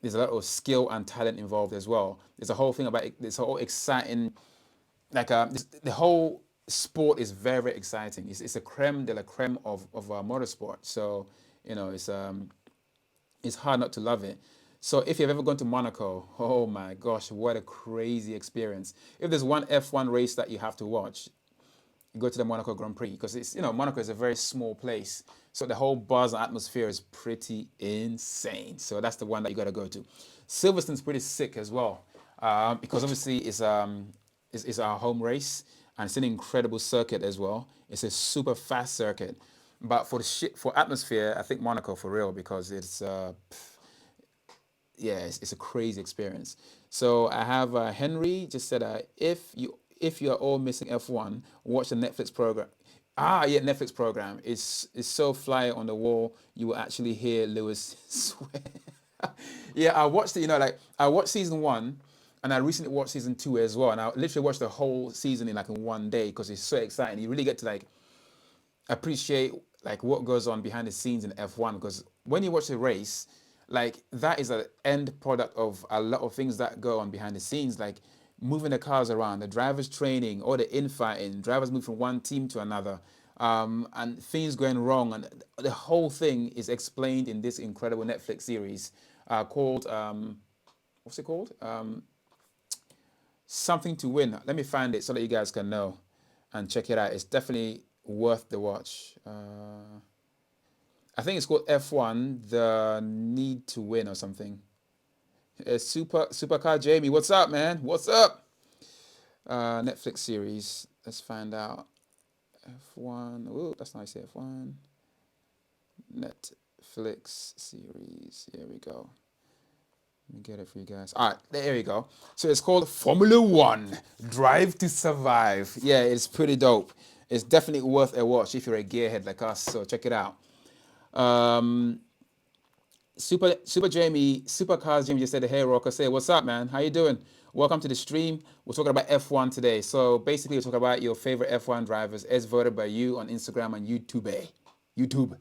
Speaker 1: There's a lot of skill and talent involved as well. There's a whole thing about it, this whole exciting, like the whole sport is very, very exciting. It's a creme de la creme of motorsport. So it's hard not to love it. So if you've ever gone to Monaco, oh my gosh, what a crazy experience. If there's one F1 race that you have to watch, you go to the Monaco Grand Prix, because Monaco is a very small place. So the whole buzz and atmosphere is pretty insane. So that's the one that you got to go to. Silverstone's pretty sick as well, because obviously it's our home race, and it's an incredible circuit as well. It's a super fast circuit. But for atmosphere, I think Monaco for real, because it's it's a crazy experience. So I have Henry just said, if you are all missing F1, watch the Netflix program. Ah, yeah, Netflix program. It's so fly on the wall. You will actually hear Lewis swear. Yeah, I watched it. I watched season 1, and I recently watched season 2 as well. And I literally watched the whole season in one day, because it's so exciting. You really get to appreciate what goes on behind the scenes in F1, because when you watch the race, that is an end product of a lot of things that go on behind the scenes, like moving the cars around, the drivers training, or the infighting, drivers move from one team to another, and things going wrong, and the whole thing is explained in this incredible Netflix series called what's it called? Something to Win. Let me find it so that you guys can know and check it out. It's definitely worth the watch. I think it's called F1: The Need to Win or something. Supercar Jamie, what's up, man? What's up? Netflix series. Let's find out. F1. Oh, that's nice. F1 Netflix series. Here we go. Let me get it for you guys. All right, there we go. So it's called Formula One: Drive to Survive. Yeah, it's pretty dope. It's definitely worth a watch if you're a gearhead like us. So check it out. Super Jamie, Supercars Jamie just said, "Hey Rocker, say what's up, man? How you doing? Welcome to the stream. We're talking about F1 today. So basically, we're talking about your favorite F1 drivers as voted by you on Instagram and YouTube. YouTube.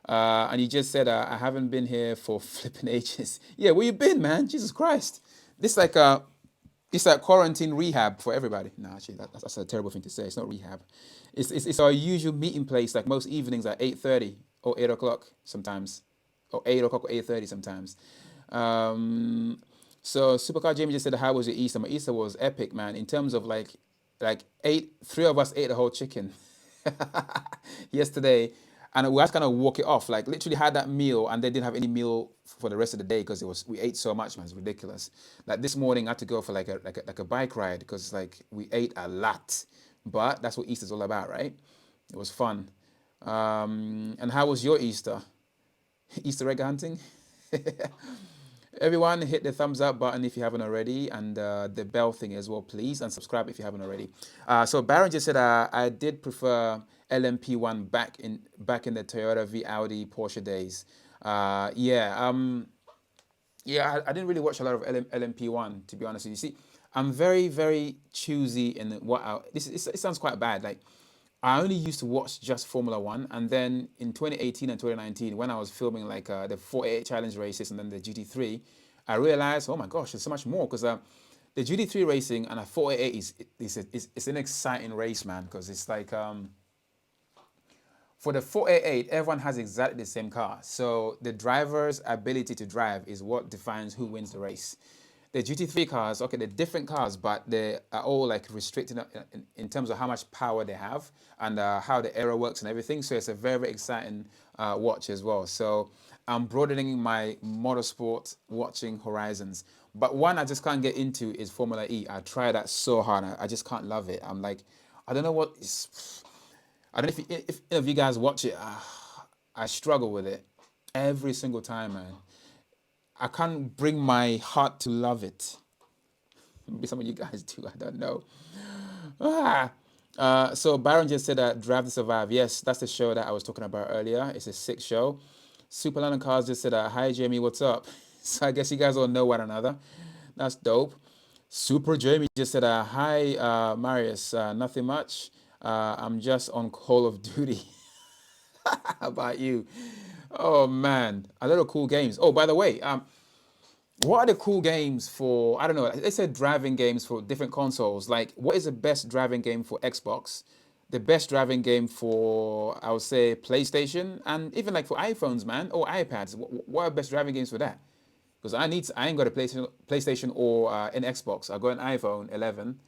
Speaker 1: And you just said, I haven't been here for flipping ages. Yeah, where you been, man? Jesus Christ. This like it's like quarantine rehab for everybody. No, actually, that's a terrible thing to say. It's not rehab. It's our usual meeting place. Like most evenings at 8:30 or 8 o'clock sometimes, or 8 o'clock or 8:30 sometimes. Um, so Supercar Jamie just said, "How was your Easter?" My Easter was epic, man. In terms of like three of us ate a whole chicken yesterday, and we had to kind of walk it off. Like literally had that meal, and they didn't have any meal for the rest of the day because it was we ate so much, man. It's ridiculous. Like this morning, I had to go for like a bike ride because like we ate a lot. But that's what Easter's all about, right? It was fun. And how was your Easter? Easter egg hunting? Everyone, hit the thumbs up button if you haven't already, and the bell thing as well, please, and subscribe if you haven't already. So Baron just said, I did prefer LMP1 back in the Toyota v Audi Porsche days. I didn't really watch a lot of LMP1 to be honest with you. See, I'm very very choosy in what it sounds quite bad. Like I only used to watch just Formula One, and then in 2018 and 2019, when I was filming like the 48 Challenge races and then the GT3, I realized, oh my gosh, there's so much more because the GT3 racing and a 48 is an exciting race, man. Because it's like for the 488, everyone has exactly the same car. So the driver's ability to drive is what defines who wins the race. The GT3 cars, okay, they're different cars, but they are all like restricted in terms of how much power they have and how the aero works and everything. So it's a very, very exciting watch as well. So I'm broadening my motorsport watching horizons. But one I just can't get into is Formula E. I try that so hard. I just can't love it. I'm like, I don't know what is. I don't know if any of you guys watch it. I struggle with it every single time, man. I can't bring my heart to love it. Maybe some of you guys do. I don't know. Ah. So Byron just said that Drive to Survive. Yes, that's the show that I was talking about earlier. It's a sick show. Super London Cars just said, "Hi Jamie, what's up?" So I guess you guys all know one another. That's dope. Super Jamie just said, "Hi Marius, nothing much. I'm just on Call of Duty." How about you? Oh man, a lot of cool games. Oh, by the way, what are the cool games for, I don't know, they said driving games for different consoles. Like, what is the best driving game for Xbox? The best driving game for, I would say, PlayStation, and even like for iPhones, man, or iPads. What are best driving games for that? Because I ain't got a PlayStation or an Xbox. I got an iPhone 11,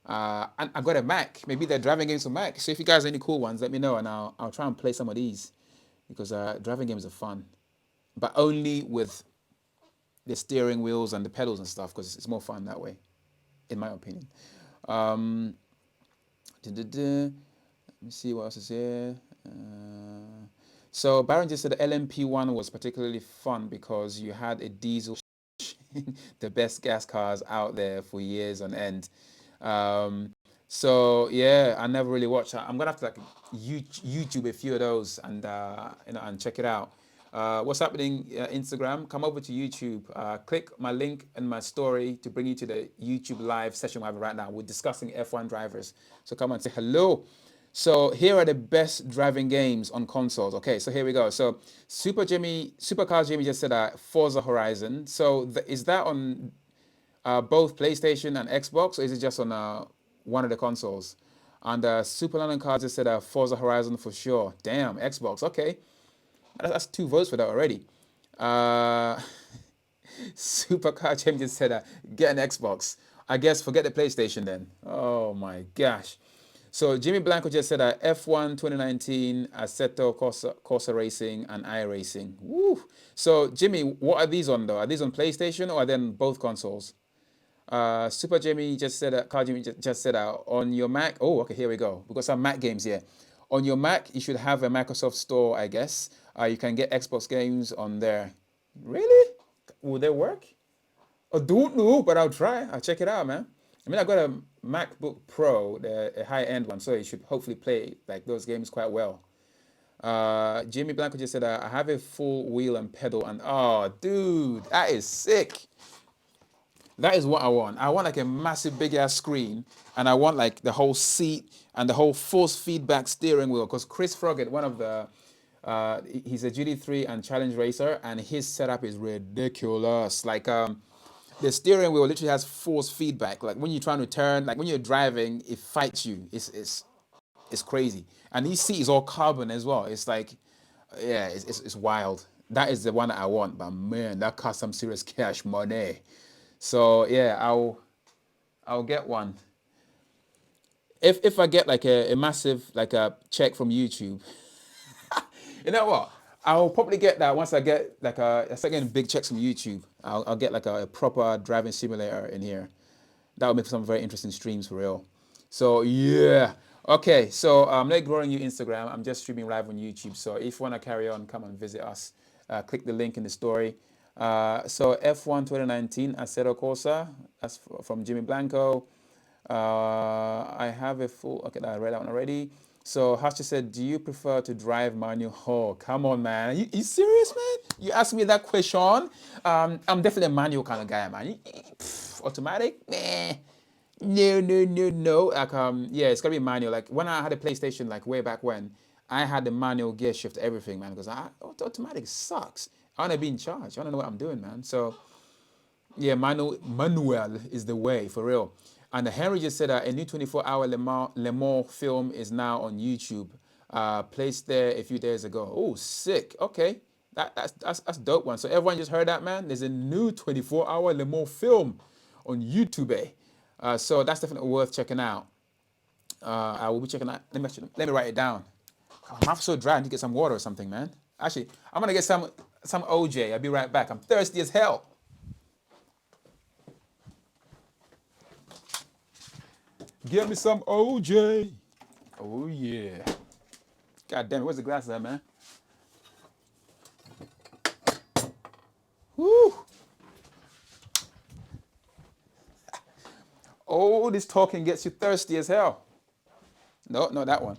Speaker 1: and I got a Mac. Maybe they're driving games for Mac. So if you guys have any cool ones, let me know, and I'll try and play some of these because driving games are fun, but only with the steering wheels and the pedals and stuff because it's more fun that way, in my opinion. Um, Let me see what else is here. So Baron just said the LMP1 was particularly fun because you had a diesel, the best gas cars out there for years on end. Um, so yeah, I never really watched. I'm gonna have to like YouTube a few of those and and check it out. What's happening? Instagram, come over to YouTube. Click my link in my story to bring you to the YouTube live session we're having right now. We're discussing F1 drivers. So come and say hello. So here are the best driving games on consoles. Okay, so here we go. So Supercars Jimmy just said Forza Horizon. So is that on both PlayStation and Xbox, or is it just on one of the consoles? And Super London Cars just said Forza Horizon for sure. Damn, Xbox. Okay, that's two votes for that already. Uh, Supercar Champion just said get an Xbox. I guess forget the PlayStation then. Oh my gosh. So Jimmy Blanco just said F1 2019, Assetto Corsa Racing, and iRacing. Woo! So Jimmy, what are these on though? Are these on PlayStation or are they on both consoles? Super Jimmy just said Carl Jimmy just said on your Mac. Oh, okay, here we go. We got some Mac games here. On your Mac, you should have a Microsoft Store, I guess. You can get Xbox games on there. Really? Will they work? I don't know, but I'll try. I'll check it out, man. I mean, I got a MacBook Pro, a high-end one, so it should hopefully play like those games quite well. Jimmy Blanco just said, I have a full wheel and pedal, and oh, dude, that is sick. That is what I want. I want like a massive big ass screen, and I want like the whole seat and the whole force feedback steering wheel. Because Chris Froggatt, one of the, he's a GT3 and challenge racer, and his setup is ridiculous. Like the steering wheel literally has force feedback. Like when you're trying to turn, like when you're driving, it fights you. It's crazy. And his seat is all carbon as well. It's like, yeah, it's wild. That is the one that I want, but man, that costs some serious cash money. So yeah, I'll get one. If I get like a massive like a check from YouTube, you know what? I'll probably get that once I get like I start getting big checks from YouTube. I'll get like a proper driving simulator in here. That would make some very interesting streams for real. So yeah. Okay, so I'm not ignoring you Instagram. I'm just streaming live on YouTube. So if you want to carry on, come and visit us. Click the link in the story. So F1 2019 Assetto Corsa. That's from Jimmy Blanco. I have a full. Okay, I read that one already. So Hasha said, "Do you prefer to drive manual?" Oh, come on, man. You serious, man? You asked me that question. I'm definitely a manual kind of guy, man. Automatic? Nah. No, no, no, no. Like yeah, it's gotta be manual. Like when I had a PlayStation, like way back when, I had the manual gear shift everything, man. Because automatic sucks. I wanna be in charge. I wanna know what I'm doing, man. So yeah, manual is the way for real. And Henry just said a new 24-hour Le Mans film is now on YouTube. Placed there a few days ago. Oh, sick. Okay, that's dope one. So everyone just heard that, man. There's a new 24-hour Le Mans film on YouTube. So that's definitely worth checking out. I will be checking out. Let me write it down. My mouth's so dry. I need to get some water or something, man. Actually, I'm gonna get some OJ. I'll be right back. I'm thirsty as hell. Get me some OJ. Oh yeah. God damn it, where's the glasses at, man? Woo. Oh, this talking gets you thirsty as hell. No, not that one.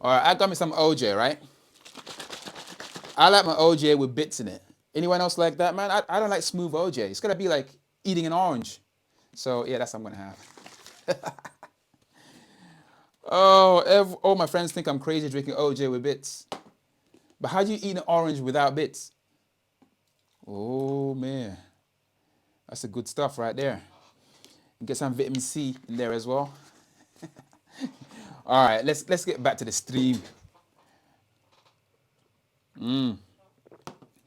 Speaker 1: All right, I got me some OJ, right? I like my OJ with bits in it. Anyone else like that, man? I don't like smooth OJ. It's gotta be like eating an orange. So yeah, that's what I'm gonna have. Oh, all my friends think I'm crazy drinking OJ with bits. But how do you eat an orange without bits? Oh man, that's the good stuff right there. Get some vitamin C in there as well. All right, let's get back to the stream.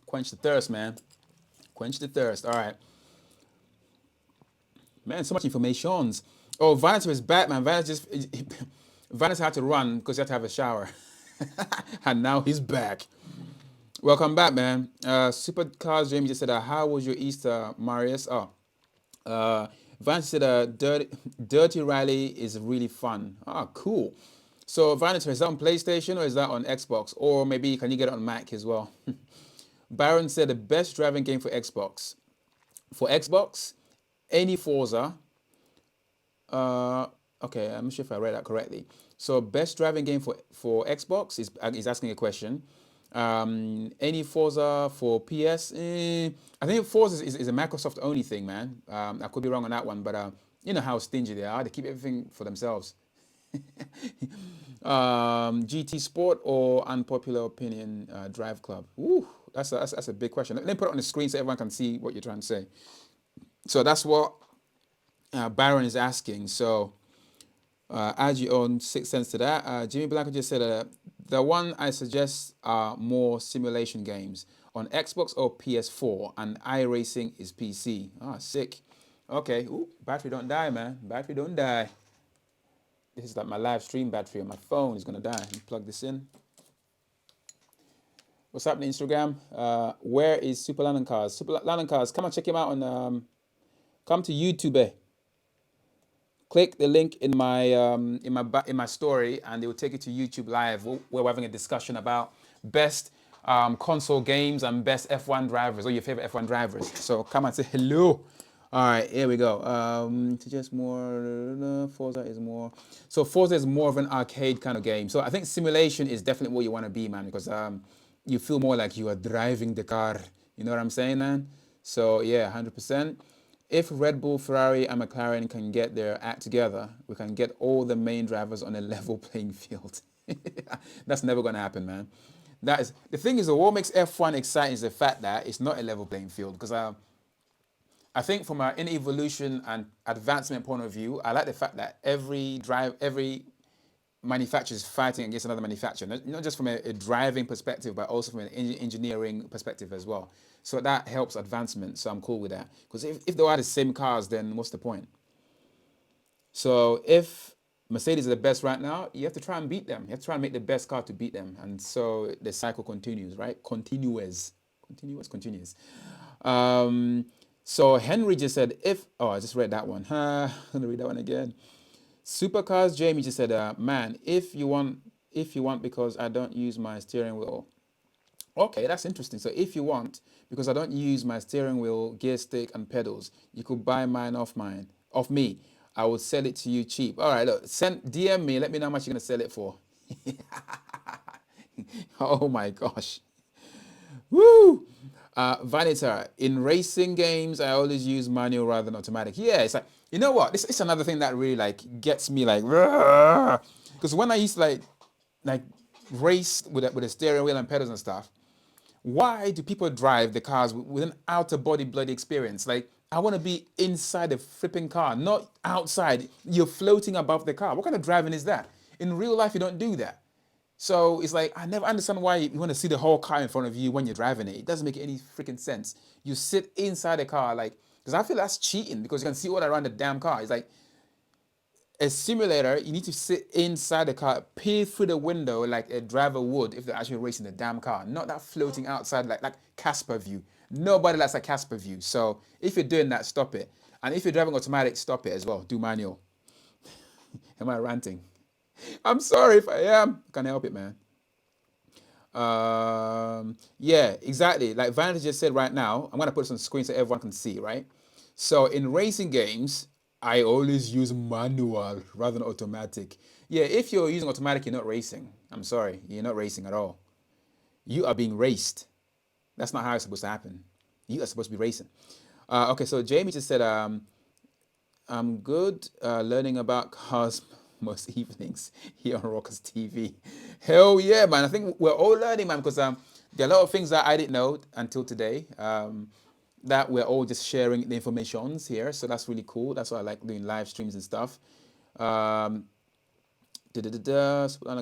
Speaker 1: Quench the thirst, man. Quench the thirst. All right, man. So much informations. Oh, Vanessa is back, man. Vanessa had to run because he had to have a shower, and now he's back. Welcome back, man. Supercars Jamie just said, "How was your Easter, Marius?" Oh, Vance said, Dirty Rally is really fun." Ah, cool. So, Vance, is that on PlayStation or is that on Xbox? Or maybe can you get it on Mac as well? Baron said, the best driving game for Xbox. For Xbox, any Forza. Okay, I'm not sure if I read that correctly. So, best driving game for Xbox is asking a question. Any Forza for PS? I think Forza is a Microsoft only thing, man. I could be wrong on that one, but you know how stingy they are. They keep everything for themselves. GT Sport or unpopular opinion Drive Club? Ooh, that's a big question. Let me put it on the screen so everyone can see what you're trying to say. So that's what Byron is asking. So add your own 6 cents to that. Jimmy Blanco just said the one I suggest are more simulation games on Xbox or PS4, and iRacing is PC. Ah, sick. Okay. Ooh, battery don't die, man. Battery don't die. This is like my live stream battery on my phone is gonna die. Let me plug this in. What's happening, Instagram? Where is Super London Cars? Super London Cars, come and check him out on. Come to YouTube. Click the link in my story, and it will take you to YouTube Live, where we're having a discussion about best console games and best F1 drivers, or your favorite F1 drivers. So come and say hello. All right, here we go. To just more Forza is more. So Forza is more of an arcade kind of game. So I think simulation is definitely what you want to be, man, because you feel more like you are driving the car. You know what I'm saying, man? So yeah, 100%. If Red Bull, Ferrari, and McLaren can get their act together, we can get all the main drivers on a level playing field. That's never going to happen, man. That is the thing. Is what makes F1 exciting is the fact that it's not a level playing field. Because I think from an evolution and advancement point of view, I like the fact that every manufacturer is fighting against another manufacturer, not just from a driving perspective, but also from an engineering perspective as well. So that helps advancement. So I'm cool with that. Because if they are the same cars, then what's the point? So if Mercedes is the best right now, you have to try and beat them. You have to try and make the best car to beat them. And so the cycle continues, right? Continuous. So Henry just said, I just read that one. I'm going to read that one again. Supercars Jamie just said, man, if you want, because I don't use my steering wheel. Okay, that's interesting. So if you want, because I don't use my steering wheel, gear stick, and pedals, you could buy mine off me. I will sell it to you cheap. All right, look, DM me. Let me know how much you're gonna sell it for. Oh my gosh. Woo! Vanita, in racing games, I always use manual rather than automatic. Yeah, it's like, you know what? This is another thing that really like gets me like, because when I used to like race with a steering wheel and pedals and stuff, why do people drive the cars with an outer body bloody experience? Like, I want to be inside the flipping car, not outside. You're floating above the car. What kind of driving is that? In real life, you don't do that. So it's like, I never understand why you want to see the whole car in front of you when you're driving it. It doesn't make any freaking sense. You sit inside the car, like, because I feel that's cheating because you can see all around the damn car. It's like a simulator, you need to sit inside the car, peer through the window like a driver would if they're actually racing the damn car, not that floating outside like Casper view. Nobody likes a Casper view. So if you're doing that, stop it. And if you're driving automatic, stop it as well. Do manual. Am I ranting? I'm sorry if I am. Can't help it, man. Yeah, exactly. Like Vanity just said right now, I'm gonna put this on the screen so everyone can see, right? So in racing games, I always use manual rather than automatic. Yeah, if you're using automatic, you're not racing. I'm sorry, you're not racing at all. You are being raced. That's not how it's supposed to happen. You are supposed to be racing. Okay, so Jamie just said, I'm good learning about cars most evenings here on Rockers TV. Hell yeah, man. I think we're all learning, man, because there are a lot of things that I didn't know until today that we're all just sharing the informations here. So that's really cool. That's why I like doing live streams and stuff. Spotana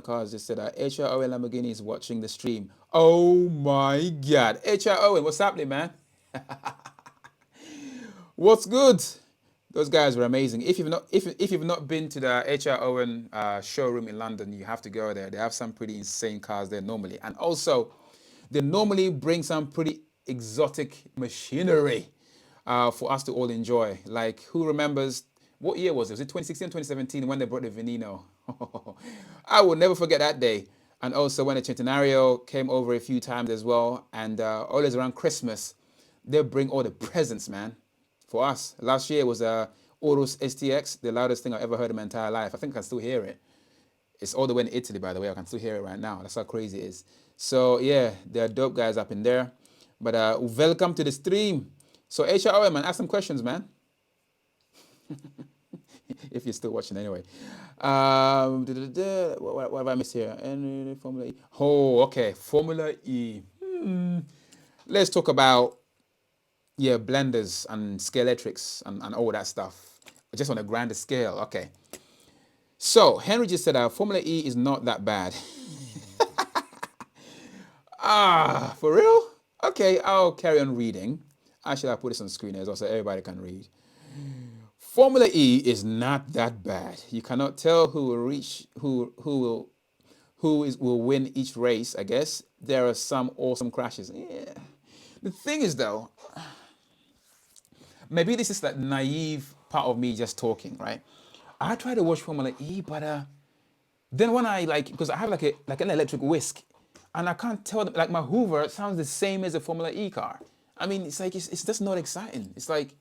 Speaker 1: Cars just said, HRO Lamborghini is watching the stream. Oh my God. HRO, what's happening, man? What's good? Those guys were amazing. If you've not been to the HR Owen showroom in London, you have to go there. They have some pretty insane cars there normally, and also they normally bring some pretty exotic machinery for us to all enjoy. Like, who remembers what year was it? Was it 2016, 2017 when they brought the Veneno? I will never forget that day. And also when the Centenario came over a few times as well, and always around Christmas, they bring all the presents, man. For us, last year was Urus STX, the loudest thing I ever heard in my entire life. I think I can still hear it. It's all the way in Italy, by the way. I can still hear it right now. That's how crazy it is. So yeah, there are dope guys up in there. But welcome to the stream. So HRO, man, ask some questions, man. If you're still watching anyway. What have I missed here? Formula E. Oh, okay. Formula E. Let's talk about blenders and Scalextrics and all that stuff, just on a grander scale. Okay. So Henry just said Formula E is not that bad. For real? Okay, I'll carry on reading. Actually, I'll put this on the screen as well so everybody can read. Formula E is not that bad. You cannot tell who will win each race, I guess. There are some awesome crashes. Yeah. The thing is though, maybe this is that naive part of me just talking, right? I try to watch Formula E, but then when I because I have like an electric whisk, and I can't tell them, like my Hoover sounds the same as a Formula E car. I mean, it's like it's just not exciting. It's like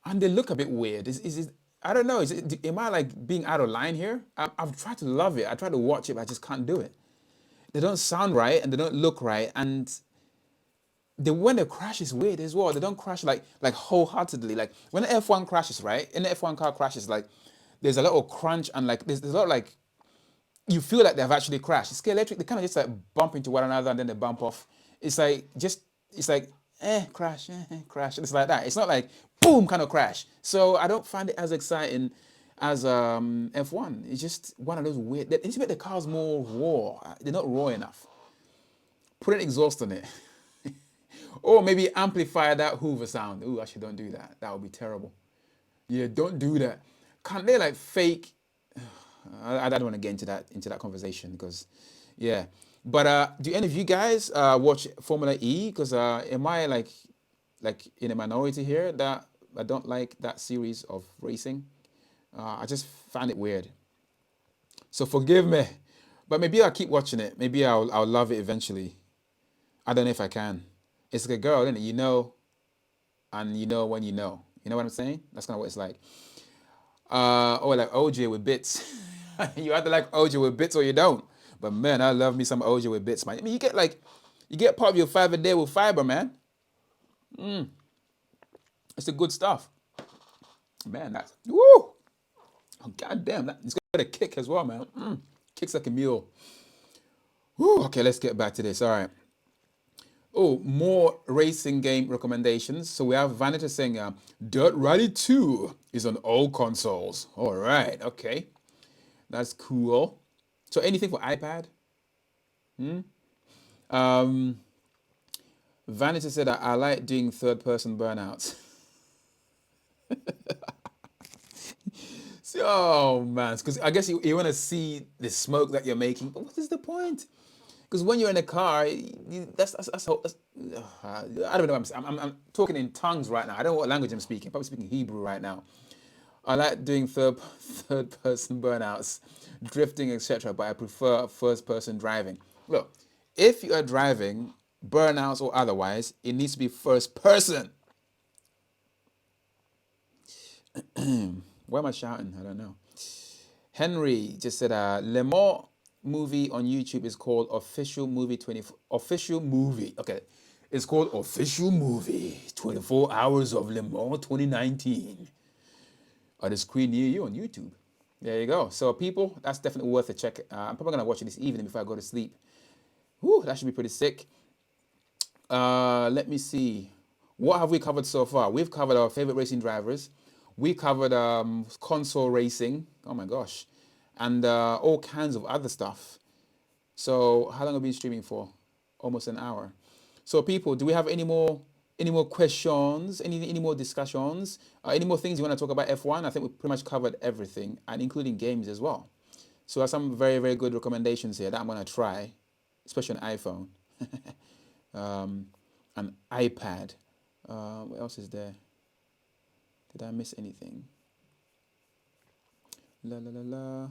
Speaker 1: I and they look a bit weird. Is it? I don't know. Is it? Am I like being out of line here? I've tried to love it. I try to watch it, but I just can't do it. They don't sound right and they don't look right, and when they crash is weird as well. They don't crash like wholeheartedly. Like when the F1 crashes, right? In the F1 car crashes, like there's a little crunch and like there's a lot like you feel like they've actually crashed. It's electric. They kind of just like bump into one another and then they bump off. It's like just it's like crash, crash. It's like that. It's not like boom kind of crash. So I don't find it as exciting as F1. It's just one of those weird. They need to make the cars more raw. They're not raw enough. Put an exhaust on it. Or maybe amplify that Hoover sound. Ooh, actually don't do that. That would be terrible. Yeah, don't do that. Can't they like fake? I don't want to get into that conversation because, yeah. But do any of you guys watch Formula E? Because am I like in a minority here that I don't like that series of racing? I just find it weird. So forgive me, but maybe I'll keep watching it. Maybe I'll love it eventually. I don't know if I can. It's like a girl, isn't it? You know, and you know when you know. You know what I'm saying? That's kind of what it's like. Or like OJ with bits. You either like OJ with bits or you don't. But man, I love me some OJ with bits, man. I mean, you get part of your five a day with fiber, man. It's the good stuff, man. That's woo. Oh god damn, it's got a kick as well, man. Kicks like a mule. Woo. Okay, let's get back to this. All right. Oh, more racing game recommendations. So we have Vanita saying Dirt Rally 2 is on all consoles. All right, okay. That's cool. So anything for iPad? Vanity said I like doing third person burnouts. Oh man, because I guess you want to see the smoke that you're making, but what is the point? Because when you're in a car, I don't know what I'm saying. I'm talking in tongues right now. I don't know what language I'm speaking. I'm probably speaking Hebrew right now. I like doing third person burnouts, drifting, etc. But I prefer first person driving. Look, if you are driving, burnouts or otherwise, it needs to be first person. Why am I shouting? I don't know. Henry just said, Le Mans movie on YouTube is called Official Movie 24. Official Movie. Okay. It's called Official Movie 24 Hours of Le Mans 2019. On the screen near you on YouTube. There you go. So people, that's definitely worth a check. I'm probably going to watch it this evening before I go to sleep. Whew, that should be pretty sick. Let me see. What have we covered so far? We've covered our favorite racing drivers. We covered console racing. Oh my gosh. And all kinds of other stuff. So how long have we been streaming for? Almost an hour. So people, do we have any more questions? Any more discussions? Any more things you want to talk about F1? I think we pretty much covered everything, and including games as well. So there's some very, very good recommendations here that I'm going to try, especially on iPhone, an iPad. What else is there? Did I miss anything? La la la la.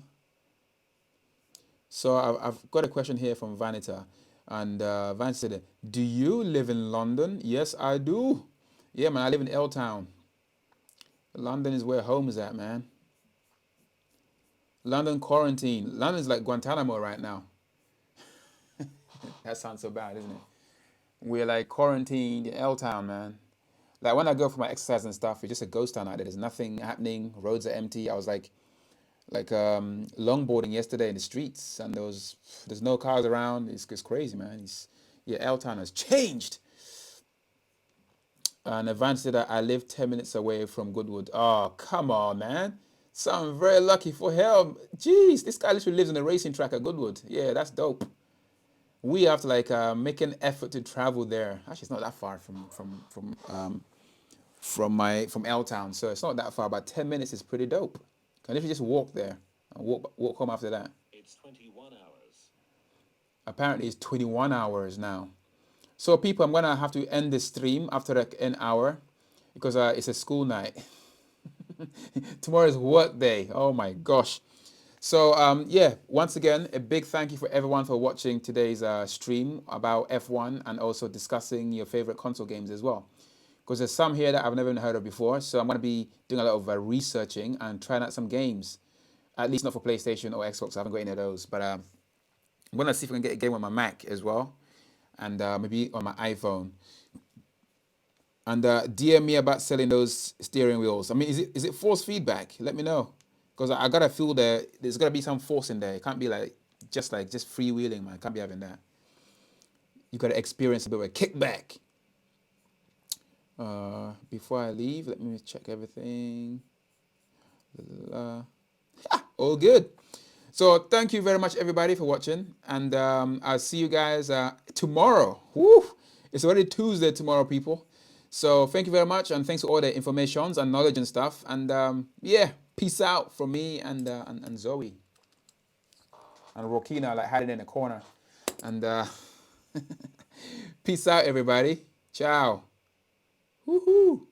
Speaker 1: So I've got a question here from Vanita. And Vanita said, do you live in London? Yes, I do. Yeah, man, I live in L Town. London is where home is at, man. London quarantine. London's like Guantanamo right now. That sounds so bad, isn't it? We're like quarantined in L Town, man. Like when I go for my exercise and stuff, it's just a ghost town out there. There's nothing happening. Roads are empty. I was like longboarding yesterday in the streets, and there's no cars around. It's crazy, man. Yeah, L Town has changed. And Advance said that I live 10 minutes away from Goodwood. Oh, come on, man. So I'm very lucky for him. Jeez, this guy literally lives on a racing track at Goodwood. Yeah, that's dope. We have to like make an effort to travel there. Actually, it's not that far from L Town, so it's not that far. About 10 minutes is pretty dope. And if you just walk there and walk home after that. It's 21 hours. Apparently, it's 21 hours now. So people, I'm gonna have to end the stream after like an hour because it's a school night. Tomorrow is work day. Oh my gosh. So yeah, once again, a big thank you for everyone for watching today's stream about F1 and also discussing your favorite console games as well. because there's some here that I've never even heard of before. So I'm going to be doing a lot of researching and trying out some games. At least not for PlayStation or Xbox. I haven't got any of those. But I'm going to see if I can get a game on my Mac as well. And maybe on my iPhone. And DM me about selling those steering wheels. I mean, is it force feedback? Let me know. Because I got to feel there's got to be some force in there. It can't be just freewheeling, man. Can't be having that. You got to experience a bit of a kickback. Before I leave, let me check everything. All good. So thank you very much, everybody, for watching. And I'll see you guys tomorrow. Woo! It's already Tuesday tomorrow, people. So thank you very much. And thanks for all the informations and knowledge and stuff. And yeah, peace out from me and Zoe. And Rokina, like hiding in a corner. And peace out, everybody. Ciao. Woohoo!